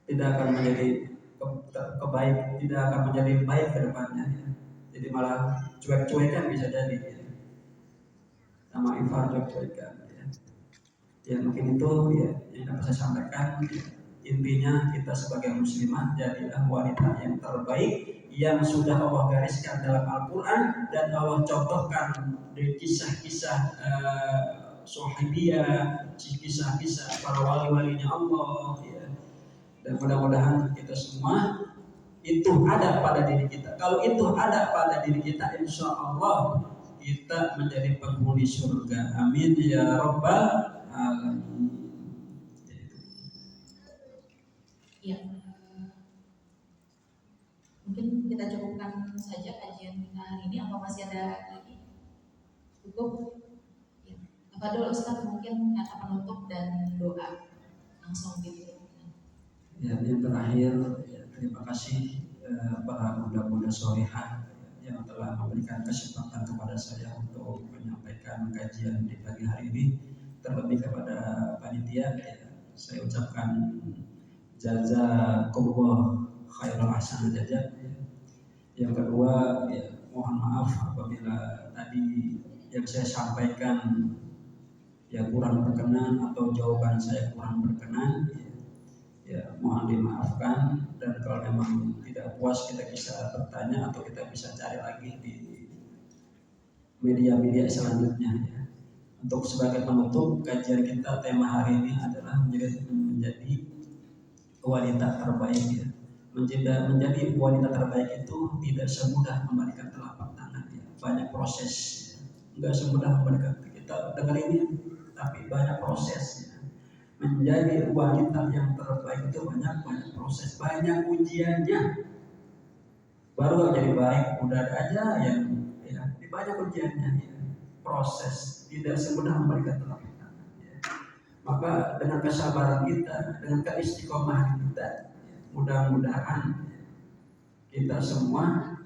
tidak akan menjadi tidak akan menjadi baik ke depannya ya. Jadi malah cuek-cuekan bisa jadi ya. Sama Ifar cuek-cuekan ya. Ya mungkin itu ya yang dapat saya sampaikan ya. Intinya kita sebagai muslimah jadilah wanita yang terbaik yang sudah Allah gariskan dalam Al-Quran dan Allah contohkan di kisah-kisah Sohibiyah, kisah-kisah para wali-walinya Allah ya. Dan mudah-mudahan kita semua itu ada pada diri kita. Kalau itu ada pada diri kita, insya Allah kita menjadi penghuni surga. Amin ya rabbal alamin. Ya, mungkin kita cukupkan saja kajian kita hari ini. Apa masih ada lagi? Cukup? Ya. Apa dulu Ustaz mungkin kata penutup dan doa langsung gitu. Ya, yang terakhir ya, terima kasih para muda-muda solehah yang telah memberikan kesempatan kepada saya untuk menyampaikan kajian di pagi hari ini. Terlebih kepada panitia ya, saya ucapkan jazakumullah khairul hasan jazak ya. Yang kedua ya, mohon maaf apabila tadi yang saya sampaikan ya kurang berkenan atau jawaban saya kurang berkenan ya mohon dimaafkan. Dan kalau memang tidak puas kita bisa bertanya atau kita bisa cari lagi di media-media selanjutnya ya. Untuk sebagai penutup kajian kita, tema hari ini adalah menjadi wanita terbaik ya. Menjadi wanita terbaik itu tidak semudah membalikan telapak tangan ya. Banyak proses ya. Enggak semudah membalikan, kita dengar ini tapi banyak prosesnya. Menjadi wanita yang terbaik itu banyak proses, banyak ujiannya. Baru jadi baik, udah ada aja yang ya, banyak ujiannya ya. Proses tidak semudah memberikan telapak tangan ya. Maka dengan kesabaran kita, dengan keistiqomahan kita, ya, mudah-mudahan kita semua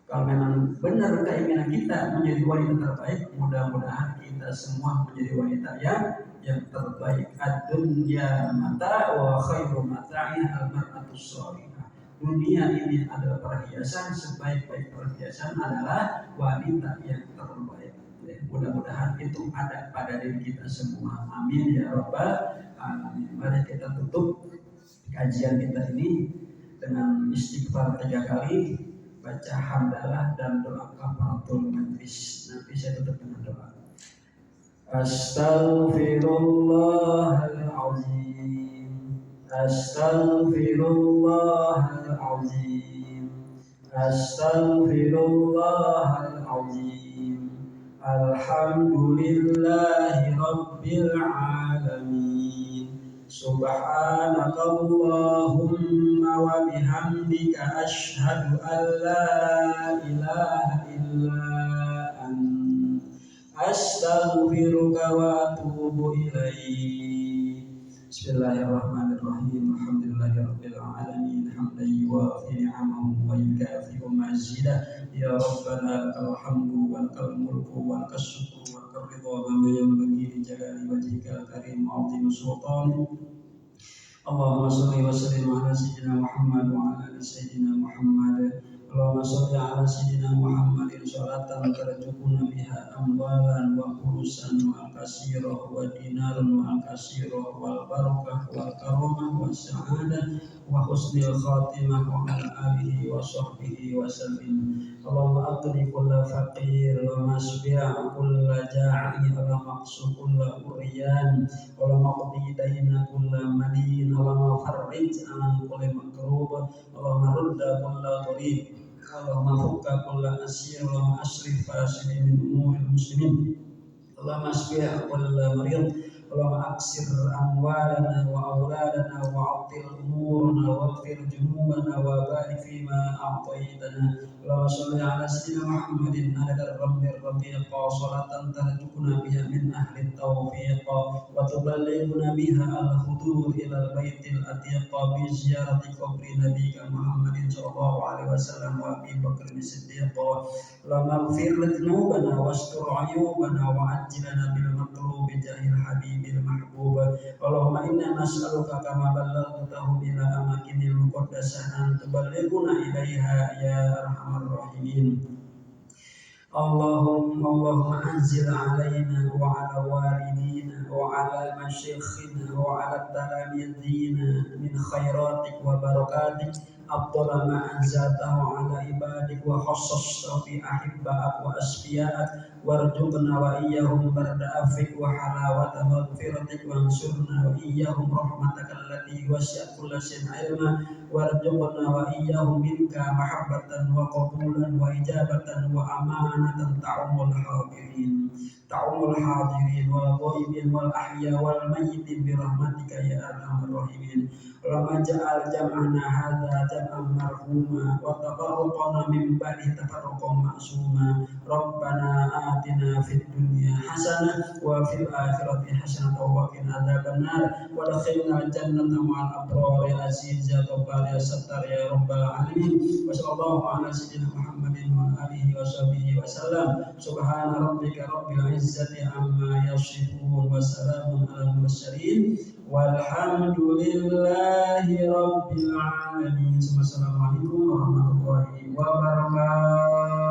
kalau memang benar keinginan kita menjadi wanita terbaik, mudah-mudahan kita semua menjadi wanita yang terbaik. Ad-dunya mata wa khairu mata'iha al-mar'atus shalihah. Dunia ini adalah perhiasan, sebaik-baik perhiasan adalah wanita yang terbaik. Mudah-mudahan itu ada pada diri kita semua. Amin ya rabbal alamin. Mari kita tutup kajian kita ini dengan istighfar 3 kali, baca hamdalah dan doa kafaratul majlis. Nanti saya tutup dengan doa. Astaghfirullahalazim. Astaghfirullahalazim. Astaghfirullahalazim. Alhamdulillahi rabbil alamin. Subhanakallahumma wa bihamdika asyhadu an la ilaha illa anta astaghfiruka wa atubu ilaik. Bismillahirrahmanirrahim. Alhamdulillahirabbil alamin. Hamdan yuwafi ni'amahu wa yukafi'u mazidah. Ya Rabbana lakal hamdu wa lakal mulku wa lakal syukru wa lakal ridha wa ma yanbaghi li jalali wajhikal karim wa 'azimi sultanik. Allahumma shalli wa sallim ala sayyidina Muhammad wa ala ali sayyidina Muhammad. Allahumma shalli ala sayyidina Muhammadin sholatan tarjukuna biha amwalan wa furusan wa kasirah wa dinaran wa kasirah wal barakah wal karamah wa sa'adah wa husnil khatimah wa ala alihi wa sahbihi wa sallim. Allahumma aqdi kulla faqir wa masbi'a kulla ja'i wa maqsu kulla uriyan wa maqdi dayna kulla madin wa farrij an kulli makrub. Allahumma rudda kulla gharib. Allahumma fukka kulla asir. Allahumma asrif fasidin min umuril muslimin. Allahumma asbi'a kulla marid. Allahumma aksir amwalana wa auladana wa atil umurana wa ghfir junubana wa barik fima a'taytana. Allahumma shalli ala sayyidina Muhammadin adadar rabbir rabiqa salatan tarjukuna biha min ahli tawfiq wa tuballighuna biha al-hudur ila al-baitil atiq bi ziyarati qabri nabiyika Muhammadin sallallahu alaihi wasallam wa Abi Bakr as-Siddiq. Allahumma ighfir dhunubana wastur 'uyubana wa ajilna bil matlub jahil habibil mahbub. Allahumma inna nas'aluka kama ballaghtahu ila amakinil muqaddasah an tuballighuna ilaiha ya arhamar rahimin. Allahumma anzil alaina wa ala walidina wa ala masyayikhina wa ala talamidina min khairatik wa barakatik afdala ma anzaltahu ala ibadik wa khassastahu bi ahibba'ak wa asfiya'ak warzuqna wa iyyahum barda'afik wa halawata maghfiratik wa ansurna wa iyyahum rahmataka allati wasi'at kulla shay'in ilma warzuqna wa iyyahum minka mahabbatan wa qabulan wa ijabatan wa amanatan ta'umul hadirin wal ghaibin wal ahya wal mayyitin bi rahmatika ya arhamar rahimin. Allahumma ja'al jam'ana hadza jam'an marhuma wa tafarraqana min ba'di tafarruqan ma'suma. Rabbana atina fid dunya hasanah wa fil akhirati hasanah wa qina adzabannar wa adkhilna jannata ma'al abrar ya aziz ya ghaffar ya sattar ya rabbal alamin. Wa sallallahu ala sayyidina Muhammadin wa alihi wa sahbihi wa sallam. Subhana rabbika rabbil izzati amma yasifun wa salamun alal mursalin walhamdulillahi rabbil alamin. Wassalamualaikum warahmatullahi wabarakatuh.